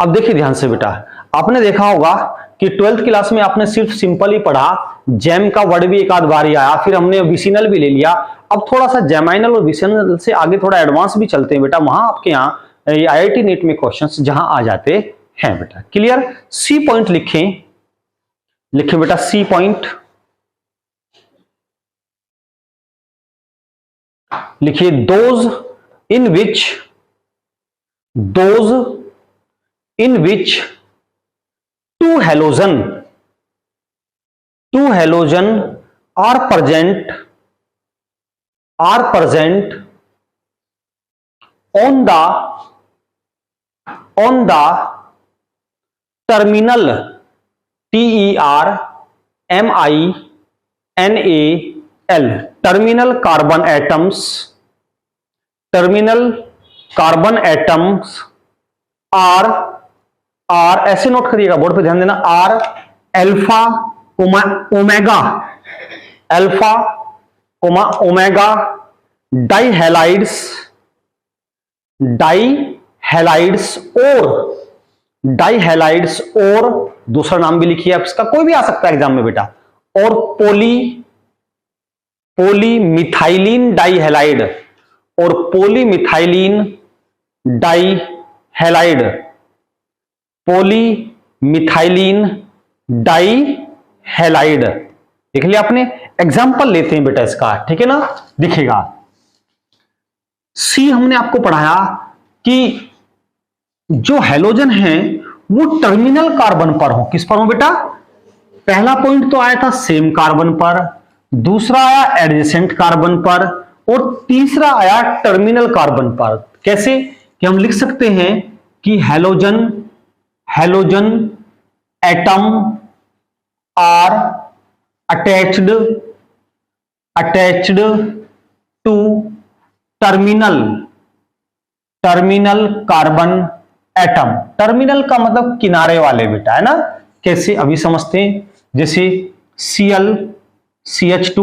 अब देखिए ध्यान से बेटा, आपने देखा होगा कि 12th क्लास में आपने सिर्फ सिंपल ही पढ़ा, जेम का वर्ड भी एक आध बार ही आया, फिर हमने विसिनल भी ले लिया। अब थोड़ा सा जेमाइनल और विसिनल से आगे थोड़ा एडवांस भी चलते हैं बेटा, वहां आपके यहाँ IIT नीट में क्वेश्चंस जहां आ जाते हैं बेटा। क्लियर। सी पॉइंट लिखें बेटा, सी पॉइंट लिखिए, those in which two halogen are present on the terminal TERMINAL terminal carbon atoms are ऐसे नोट करिएगा, बोर्ड पे ध्यान देना, आर अल्फा ओमेगा डाइहैलाइड्स और दूसरा नाम भी लिखिए आप इसका, कोई भी आ सकता है एग्जाम में बेटा, और पॉलीमिथाइलिन डाइहैलाइड और पॉलीमिथाइलिन डाइहैलाइड देख लिया आपने। एग्जाम्पल लेते हैं बेटा इसका, ठीक है ना। दिखेगा सी, हमने आपको पढ़ाया कि जो हेलोजन है वो टर्मिनल कार्बन पर हो। किस पर हो बेटा? पहला पॉइंट तो आया था सेम कार्बन पर, दूसरा आया एडजेसेंट कार्बन पर, और तीसरा आया टर्मिनल कार्बन पर। कैसे कि हम लिख सकते हैं कि halogen atom are attached to terminal carbon atom. Terminal का मतलब किनारे वाले बेटा, है ना। कैसे अभी समझते हैं, जैसे Cl CH2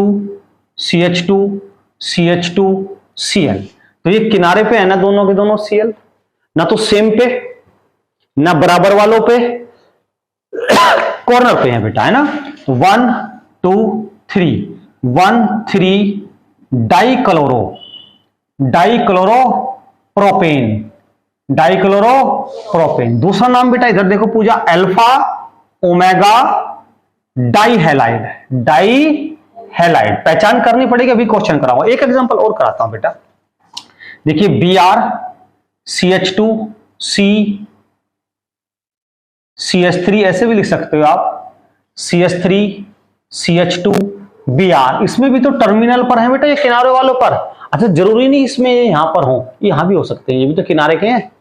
CH2 CH2 Cl, तो ये किनारे पे है ना दोनों के दोनों Cl, ना तो सेम पे, ना बराबर वालों पे, कॉर्नर पे है बेटा, है ना। 1 2 3, 1 3 डाइक्लोरो, डाइक्लोरोप्रोपेन, डाइक्लोरोप्रोपेन। दूसरा नाम बेटा इधर देखो पूजा, अल्फा ओमेगा डाइहेलाइड, डाइहेलाइड। पहचान करनी पड़ेगी, अभी क्वेश्चन कराऊंगा। एक एग्जांपल और कराता हूं बेटा, देखिए Br CH2 C CH3, ऐसे भी लिख सकते हो आप, CH3 CH2 Br। इसमें भी तो टर्मिनल पर है बेटा, ये किनारे वालों पर। अच्छा, जरूरी नहीं इसमें यहां पर हो, यहां भी हो सकते हैं, ये भी तो किनारे के हैं,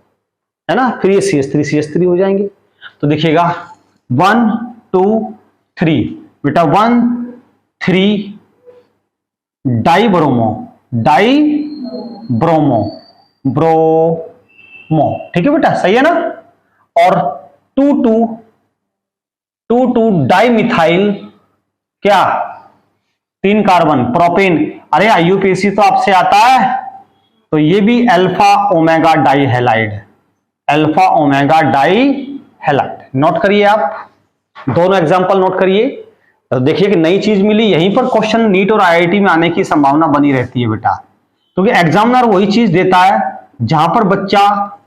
है ना। फिर ये CH3 हो जाएंगे। तो देखिएगा 1 2 3 बेटा, 1 3 डाइब्रोमो, डाइब्रोमो, ब्रोमो, ठीक है बेटा, सही है ना। और 2 2 डाइमिथाइल, क्या, 3 कार्बन, प्रोपेन। अरे IUPAC तो आपसे आता है, तो ये भी alpha omega dihalide, alpha omega dihalide. Note करिए आप, दोनों एग्जांपल नोट करिए। तो देखिए कि नई चीज मिली, यहीं पर क्वेश्चन नीट और IIT में आने की संभावना बनी रहती है बेटा, क्योंकि एग्जामिनर वही चीज देता है जहां पर बच्चा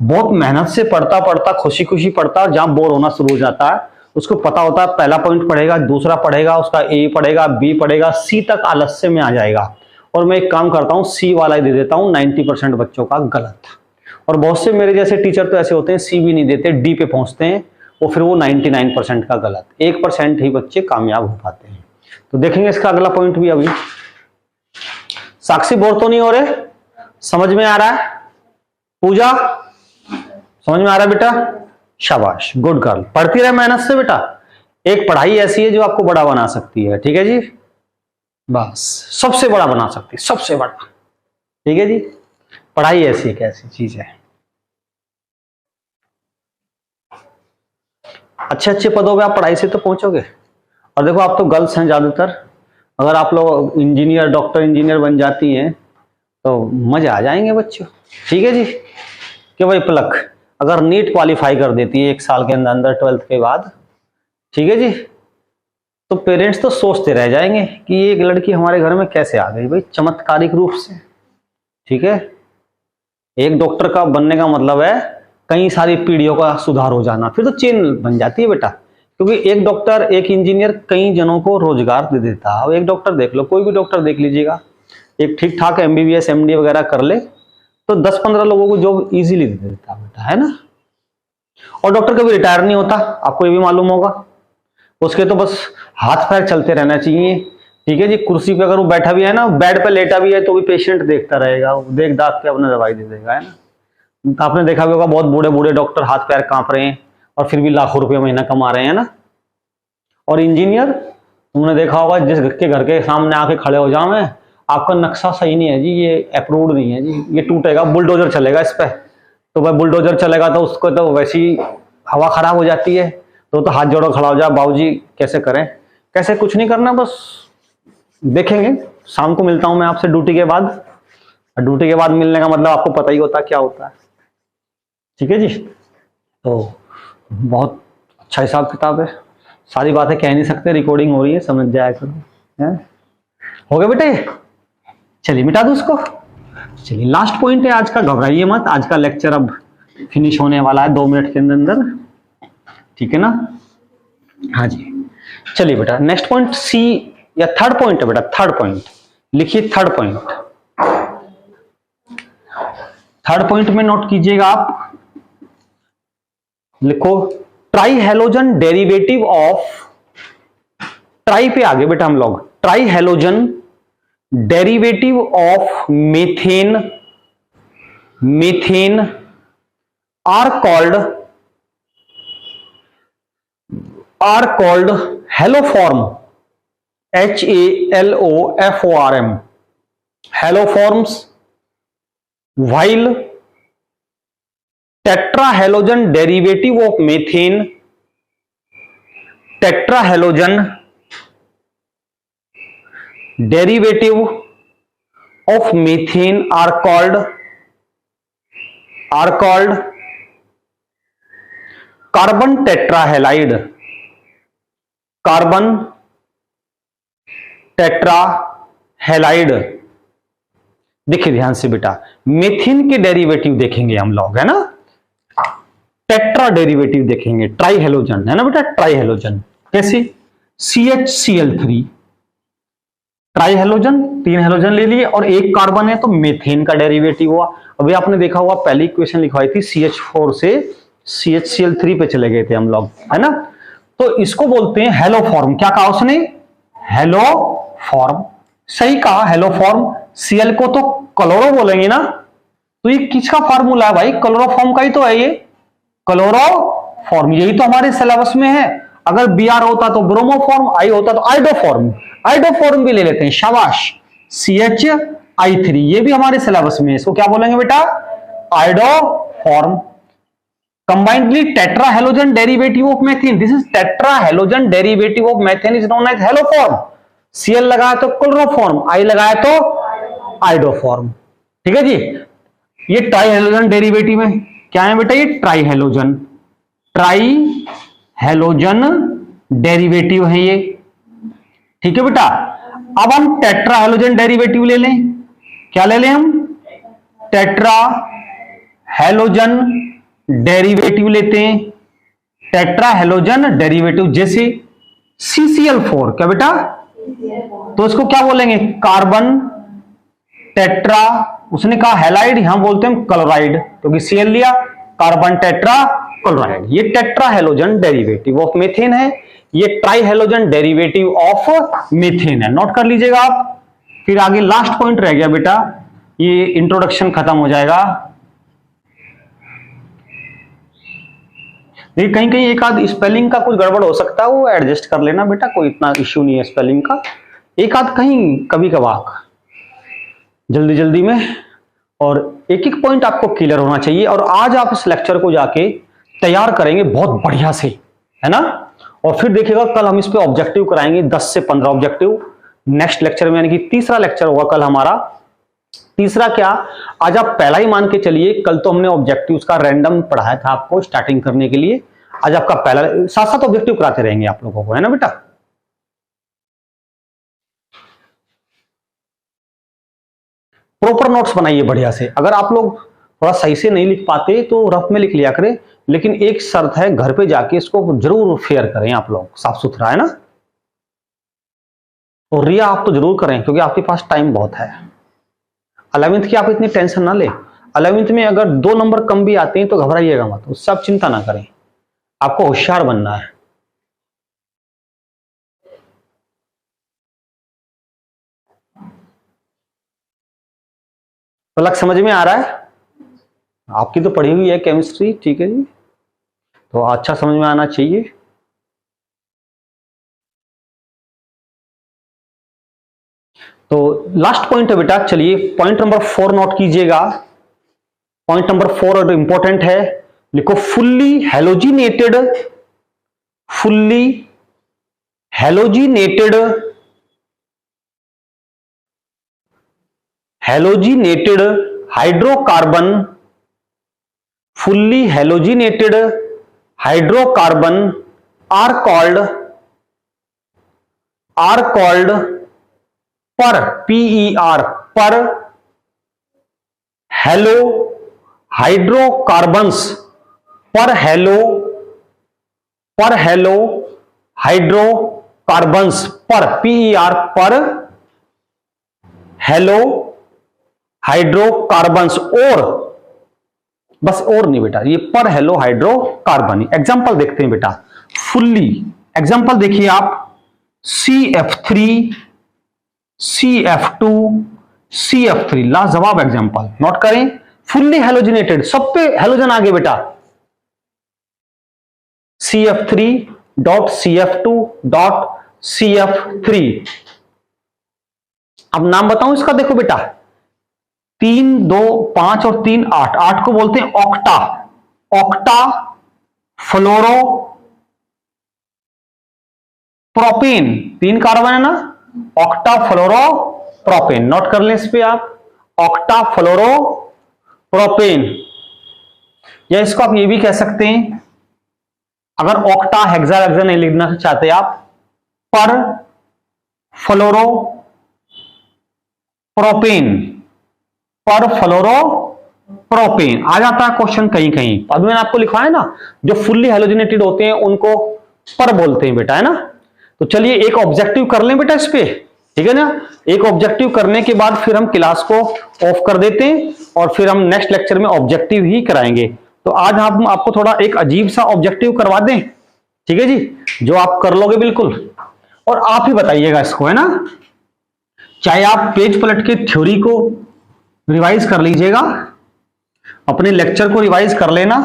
बहुत मेहनत से पढ़ता पढ़ता खुशी खुशी पढ़ता है, जहां बोर होना शुरू हो जाता है उसको पता होता है पहला पॉइंट पढ़ेगा, दूसरा पढ़ेगा, उसका A पढ़ेगा, B पढ़ेगा, C तक आलस्य में आ जाएगा। और मैं एक काम करता हूं, C वाला ही दे देता हूं 90% बच्चों का गलत। और बहुत से मेरे जैसे टीचर तो ऐसे होते हैं, C भी नहीं देते, D पे पहुंचते हैं, और फिर वो 99% का गलत, 1% ही बच्चे कामयाब हो पाते हैं। तो देखेंगे इसका अगला पॉइंट भी अभी। साक्षी बोर तो नहीं हो रहे, समझ में आ रहा है? पूजा समझ में आ रहा है बेटा? शाबाश, गुड गर्ल, पढ़ती रहे मेहनत से बेटा। एक पढ़ाई ऐसी है जो आपको बड़ा बना सकती है, ठीक है जी, बस सबसे बड़ा बना सकती है, सबसे बड़ा, ठीक है जी। पढ़ाई ऐसी एक ऐसी चीज है, अच्छे अच्छे पदों पे आप पढ़ाई से तो पहुंचोगे। और देखो आप तो गर्ल्स हैं ज्यादातर, अगर आप लोग इंजीनियर, डॉक्टर, इंजीनियर बन जाती हैं तो मजा आ जाएंगे बच्चों, ठीक है जी। कि भाई पलक अगर नीट क्वालिफाई कर देती है 1 साल के अंदर अंदर 12th के बाद, ठीक है जी, तो पेरेंट्स तो सोचते रह जाएंगे कि ये एक लड़की हमारे घर में कैसे आ गई भाई, चमत्कारिक रूप से, ठीक है। एक डॉक्टर का बनने का मतलब है कई सारी पीढ़ियों का सुधार हो जाना, फिर तो चेन बन जाती है बेटा, क्योंकि एक डॉक्टर, एक इंजीनियर कई जनों को रोजगार दे देता है। अब एक डॉक्टर देख लो, कोई भी डॉक्टर देख लीजिएगा, एक ठीक ठाक MBBS MD वगैरह कर ले तो 10-15 लोगों को जॉब इजीली दे देता बेटा, है ना। और डॉक्टर कभी रिटायर नहीं होता, आपको ये भी मालूम होगा, उसके तो बस हाथ पैर चलते रहना चाहिए, ठीक है जी। कुर्सी पे अगर वो बैठा भी है ना, बेड पे लेटा भी है तो भी पेशेंट देखता रहेगा, देख दाख के अपना दवाई दे देगा, है ना। आपने देखा भी होगा बहुत बूढ़े बूढ़े डॉक्टर हाथ पैर कांप रहे हैं और फिर भी लाखों रुपए महीना कमा रहे हैं ना। और इंजीनियर, तुमने देखा होगा जिस के घर के सामने आके खड़े हो जाओ, मैं आपका नक्शा सही नहीं है जी, ये अप्रूव्ड नहीं है जी, ये टूटेगा, बुलडोजर चलेगा इस पे, तो भाई बुलडोजर चलेगा तो उसको तो वैसी हवा खराब हो जाती है, तो हाथ जोड़ो खड़ा हो जाए, बाबूजी कैसे करें, कैसे, कुछ नहीं करना, बस देखेंगे। शाम को मिलता हूं मैं आपसे ड्यूटी के बाद, ड्यूटी के बाद मिलने का मतलब आपको पता ही होता क्या होता है, ठीक है जी। तो बहुत अच्छा हिसाब किताब है, सारी बातें कह नहीं सकते, रिकॉर्डिंग हो रही है, समझ जाया करो, हो गया बेटे। चलिए मिटा दो उसको। चलिए लास्ट पॉइंट है आज का, घबराइए मत, आज का लेक्चर अब फिनिश होने वाला है 2 मिनट के अंदर, ठीक है ना। हाँ जी, चलिए बेटा नेक्स्ट पॉइंट सी या थर्ड पॉइंट है बेटा, थर्ड पॉइंट लिखिए, थर्ड पॉइंट, थर्ड पॉइंट में नोट कीजिएगा आप, लिखो tri halogen derivative of, tri पे आगे बेटा हम लोग, tri halogen derivative of methane, methane are called haloform, HALOFORM, haloforms, while tetrahalogen derivative of methane, tetrahalogen derivative of methane are called carbon tetrahalide, carbon tetrahalide. देखिए ध्यान से बेटा, मेथिन के डेरिवेटिव देखेंगे हम लोग, है ना। टेट्रा डेरिवेटिव देखेंगे, ट्राई हेलोजन, है ना बेटा, ट्राई हेलोजन। कैसे? CHCl3, ट्राई हेलोजन, 3 हेलोजन ले लिए और 1 कार्बन है तो मेथेन का डेरिवेटिव हुआ। अभी आपने देखा हुआ पहली इक्वेशन लिखवाई थी, CH4 से CHCl3 पे चले गए थे हम लोग, है ना। तो इसको बोलते हैं हेलो फॉर्म। क्या कहा उसने? Hello form. सही कहा, हेलो फॉर्म। Cl को तो क्लोरो बोलेंगे ना, तो ये किसका फॉर्मूला है भाई? क्लोरोफॉर्म का ही तो है ये, क्लोरोफॉर्म। यही तो हमारे सिलेबस में है। अगर Br होता तो ब्रोमोफॉर्म, आई होता तो आइडोफॉर्म, आइडोफॉर्म भी ले लेते हैं, शाबाश। CHI3 ये भी हमारे सिलेबस में है, इसको क्या बोलेंगे बेटा? Iodoform. Combinedly tetra halogen derivative of methane, this is tetra halogen derivative of methane is known as haloform. Cl लगाया तो क्लोरोफॉर्म, I लगाया तो आइडोफॉर्म। ठीक है जी। ये ट्राई हेलोजन डेरिवेटिव है, क्या है बेटा? ये try halogen, try halogen derivative है ये। ठीक है बेटा। अब हम टेट्रा हेलोजन डेरिवेटिव ले लें। क्या ले लें हम? टेट्रा हेलोजन डेरिवेटिव लेते हैं। टेट्रा हेलोजन डेरिवेटिव जैसे CCl4, क्या बेटा? तो इसको क्या बोलेंगे? कार्बन टेट्रा, उसने कहा हेलाइड, यहां बोलते हैं क्लोराइड, क्योंकि Cl लिया, कार्बन टेट्रा क्लोराइड। ये tetra halogen derivative of methane है, ये try halogen derivative of methane है। नोट कर लीजिएगा आप। फिर आगे लास्ट पॉइंट रह गया बेटा, ये इंट्रोडक्शन खत्म हो जाएगा। देखिए कहीं कहीं एक आध स्पेलिंग का कुछ गड़बड़ हो सकता है, वो एडजस्ट कर लेना बेटा, कोई इतना इश्यू नहीं है स्पेलिंग का। एक आध कहीं कभी कभार जल्दी जल्दी में, और एक एक पॉइंट आपको क्लियर होना चाहिए। और आज आप इस लेक्चर को जाके तैयार करेंगे बहुत बढ़िया से, है ना। और फिर देखिएगा कल हम इस पे ऑब्जेक्टिव कराएंगे 10 से 15 ऑब्जेक्टिव नेक्स्ट लेक्चर में, यानी कि तीसरा लेक्चर होगा कल हमारा। तीसरा क्या, आज आप पहला ही मान के चलिए, कल तो हमने ऑब्जेक्टिव्स का रैंडम पढ़ाया था आपको स्टार्टिंग करने के लिए। आज आपका पहला, साथ साथ ऑब्जेक्टिव कराते रहेंगे आप लोगों को, है ना बेटा। प्रॉपर नोट्स बनाइए बढ़िया से। अगर आप लोग थोड़ा सही से नहीं लिख पाते तो रफ में लिख लिया करें, लेकिन एक शर्त है, घर पे जाके इसको जरूर फेयर करें आप लोग, साफ सुथरा, है ना। और रिया आप तो जरूर करें, क्योंकि आपके पास टाइम बहुत है। 11वीं की आप इतनी टेंशन ना ले। 11वीं में अगर 2 नंबर कम भी आते हैं तो घबराइएगा मत, उससे आप चिंता ना करें, आपको होशियार बनना है। पलक समझ में आ रहा है? आपकी तो पढ़ी हुई है केमिस्ट्री, ठीक है जी, तो अच्छा समझ में आना चाहिए। तो लास्ट पॉइंट है बेटा, चलिए पॉइंट नंबर 4 नोट कीजिएगा। पॉइंट नंबर 4 इंपॉर्टेंट है, लिखो fully halogenated, fully halogenated, halogenated hydrocarbon, fully halogenated hydrocarbon are called per per halo hydrocarbons, per halo hydrocarbons, per per halo hydrocarbons. और बस और नहीं बेटा, ये पर हेलो हाइड्रोकार्बन। एग्जांपल देखते हैं बेटा, फुल्ली एग्जांपल देखिए आप, CF3 CF2 CF3, लाजवाब एग्जांपल नोट करें। फुल्ली हेलोजिनेटेड, सब पे हेलोजन आगे बेटा, CF3.CF2.CF3। अब नाम बताऊं इसका, देखो बेटा, 3 2 5 और 3 8, 8 को बोलते हैं ऑक्टा, ऑक्टा फ्लोरो प्रोपेन, 3 कार्बन है ना, ऑक्टा फ्लोरो प्रोपेन। नोट कर लें इस पे आप, ऑक्टा फ्लोरो प्रोपेन। या इसको आप ये भी कह सकते हैं अगर ऑक्टा हेक्सा वेक्सा नहीं लिखना चाहते आप, पर फ्लोरो प्रोपेन, पर फ्लोरो प्रोपेन आ जाता है क्वेश्चन कहीं कहीं। अभी मैंने आपको लिखा है ना, जो फुल्ली हेलोजिनेटेड होते हैं उनको पर बोलते हैं बेटा, है ना। तो चलिए एक ऑब्जेक्टिव कर लें बेटा इस पे, ठीक है ना। एक ऑब्जेक्टिव करने के बाद फिर हम क्लास को ऑफ कर देते हैं और फिर हम नेक्स्ट लेक्चर में ऑब्जेक्टिव ही कराएंगे। तो आज हम आपको थोड़ा एक अजीब सा ऑब्जेक्टिव करवा दें, ठीक है जी, जो आप कर लोगे बिल्कुल, और आप ही बताइएगा इसको, है ना। चाहे आप पेज पलट के थ्योरी को रिवाइज कर लीजिएगा, अपने लेक्चर को रिवाइज कर लेना,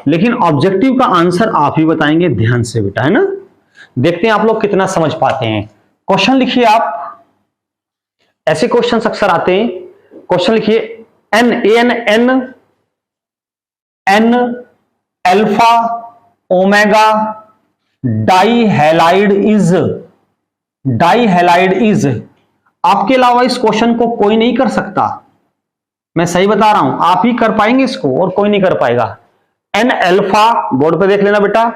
लेकिन ऑब्जेक्टिव का आंसर आप ही बताएंगे ध्यान से बेटा, है ना। देखते हैं आप लोग कितना समझ पाते हैं। क्वेश्चन लिखिए आप, ऐसे क्वेश्चन अक्सर आते हैं। क्वेश्चन लिखिए, N N N N alpha omega dihalide is. आपके अलावा इस क्वेश्चन को कोई नहीं कर सकता, मैं सही बता रहा हूं, आप ही कर पाएंगे इसको और कोई नहीं कर पाएगा। एन अल्फा, बोर्ड पे देख लेना बेटा,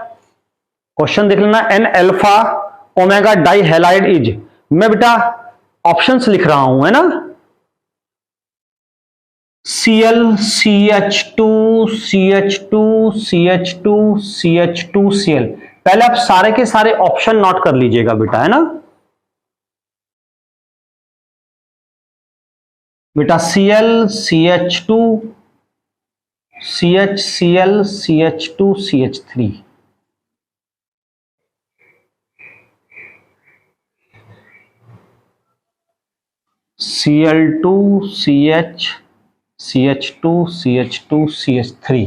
क्वेश्चन देख लेना, N alpha omega dihalide is. मैं बेटा ऑप्शंस लिख रहा हूं, है ना। Cl CH2 CH2 CH2 CH2 Cl। पहले आप सारे के सारे ऑप्शन नोट कर लीजिएगा बेटा, है ना बेटा। Cl CH2 CHCl CH2 CH3, Cl2 CH CH2 CH2 CH3,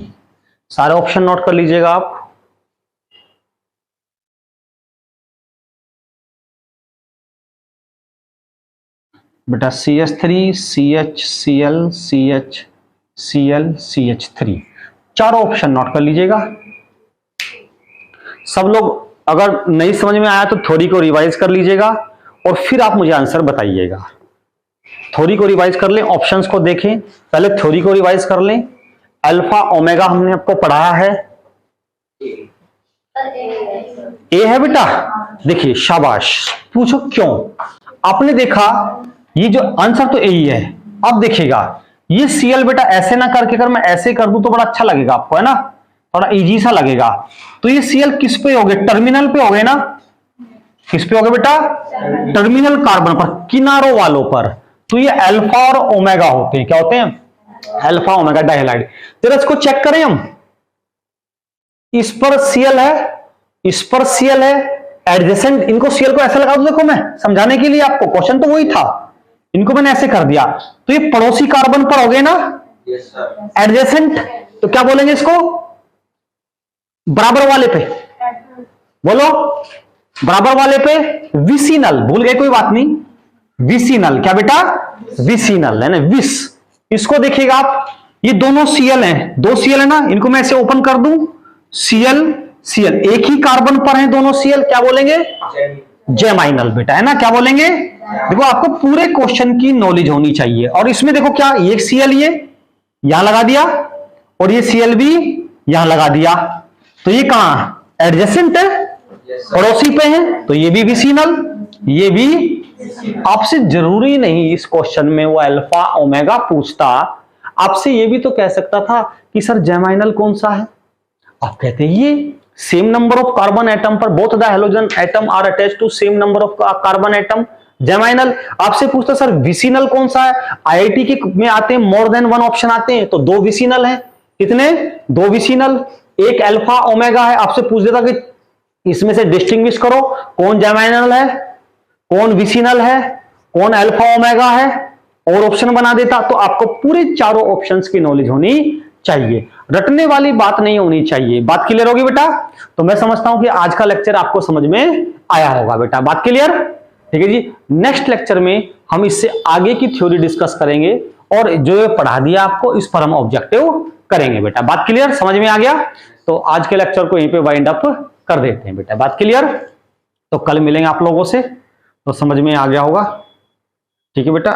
सारे ऑप्शन नोट कर लीजिएगा आप। बेटा CH3 CHCl CHCl CH3, चारों ऑप्शन नोट कर लीजिएगा। सब लोग अगर नहीं समझ में आया तो थ्योरी को रिवाइज कर लीजिएगा और फिर आप मुझे आंसर बताइएगा। थ्योरी को रिवाइज कर लें, ऑप्शंस को देखें, पहले थ्योरी को रिवाइज कर लें। अल्फा ओमेगा हमने आपको पढ़ाया है, ए है बेटा। देखिए शाबाश, पूछो क्यों। आपने देखा ये जो आंसर तो ए ही है। अब देखिएगा ये Cl बेटा ऐसे ना करके, अगर मैं ऐसे कर दूं तो बड़ा अच्छा लगेगा आपको, है ना, थोड़ा इजी सा लगेगा। तो ये Cl किस पे हो गए, टर्मिनल पे हो गए ना। किस पे हो गए बेटा, टर्मिनल कार्बन पर, किनारों वालों पर। तो ये अल्फा और ओमेगा होते हैं, क्या होते हैं, अल्फा ओमेगा डाइहैलाइड। जरा इसको चेक करें हम, इस पर Cl है, इस पर Cl है, एडजेसेंट, इनको Cl को ऐसा लगा दो, देखो मैं समझाने के लिए आपको, क्वेश्चन तो वही था, इनको मैंने ऐसे कर दिया। तो ये पड़ोसी कार्बन पर हो गए ना, एडजेसेंट। तो क्या बोलेंगे इसको, बराबर वाले पे, बोलो बराबर वाले पे विसिनल, भूल गए कोई बात नहीं, विसिनल, क्या बेटा, विसिनल, है ना, विस। इसको देखिएगा आप, ये दोनों Cl हैं, दो Cl है ना, इनको मैं ऐसे ओपन कर दूं, Cl Cl, एक ही कार्बन पर हैं दोनों Cl, क्या बोलेंगे, जेमाइनल बेटा, है ना, क्या बोलेंगे। देखो आपको पूरे क्वेश्चन की नॉलेज होनी चाहिए। और इसमें देखो क्या, ये Cl ये यहां लगा दिया और ये Cl भी यहां लगा दिया, तो ये कहां एडजेसेंट है, पड़ोसी पे है, तो ये भी विसिनल, ये भी। आपसे जरूरी नहीं इस क्वेश्चन में वो अल्फा ओमेगा पूछता, आपसे ये भी तो कह सकता था कि सर जेमाइनल कौन सा है। आप कहते हैं ये same number of carbon atom पर, both the halogen atom are attached to same number of carbon atom, geminal. आपसे पूछता सर विसिनल कौन सा है, आईआईटी के में आते हैं मोर देन वन ऑप्शन आते हैं, तो दो विसिनल हैं, कितने, दो विसिनल, एक अल्फा ओमेगा है। आपसे पूछ देता कि इसमें से डिस्टिंग्विश करो कौन जेमाइनल है, कौन विसिनल है, कौन अल्फा ओमेगा है, और ऑप्शन बना देता। तो आपको पूरे चारों ऑप्शंस की नॉलेज होनी चाहिए, रटने वाली बात नहीं होनी चाहिए। बात क्लियर होगी बेटा। तो मैं समझता हूं कि आज का लेक्चर आपको समझ में आया होगा बेटा, बात क्लियर, ठीक है जी। नेक्स्ट लेक्चर में हम इससे आगे की थ्योरी डिस्कस करेंगे और जो पढ़ा दिया आपको इस पर हम ऑब्जेक्टिव करेंगे बेटा, बात क्लियर, समझ में आ गया। तो आज के लेक्चर को यहीं पे वाइंड अप कर देते हैं बेटा, बात क्लियर। तो कल मिलेंगे आप लोगों से, तो समझ में आ गया होगा, ठीक है बेटा।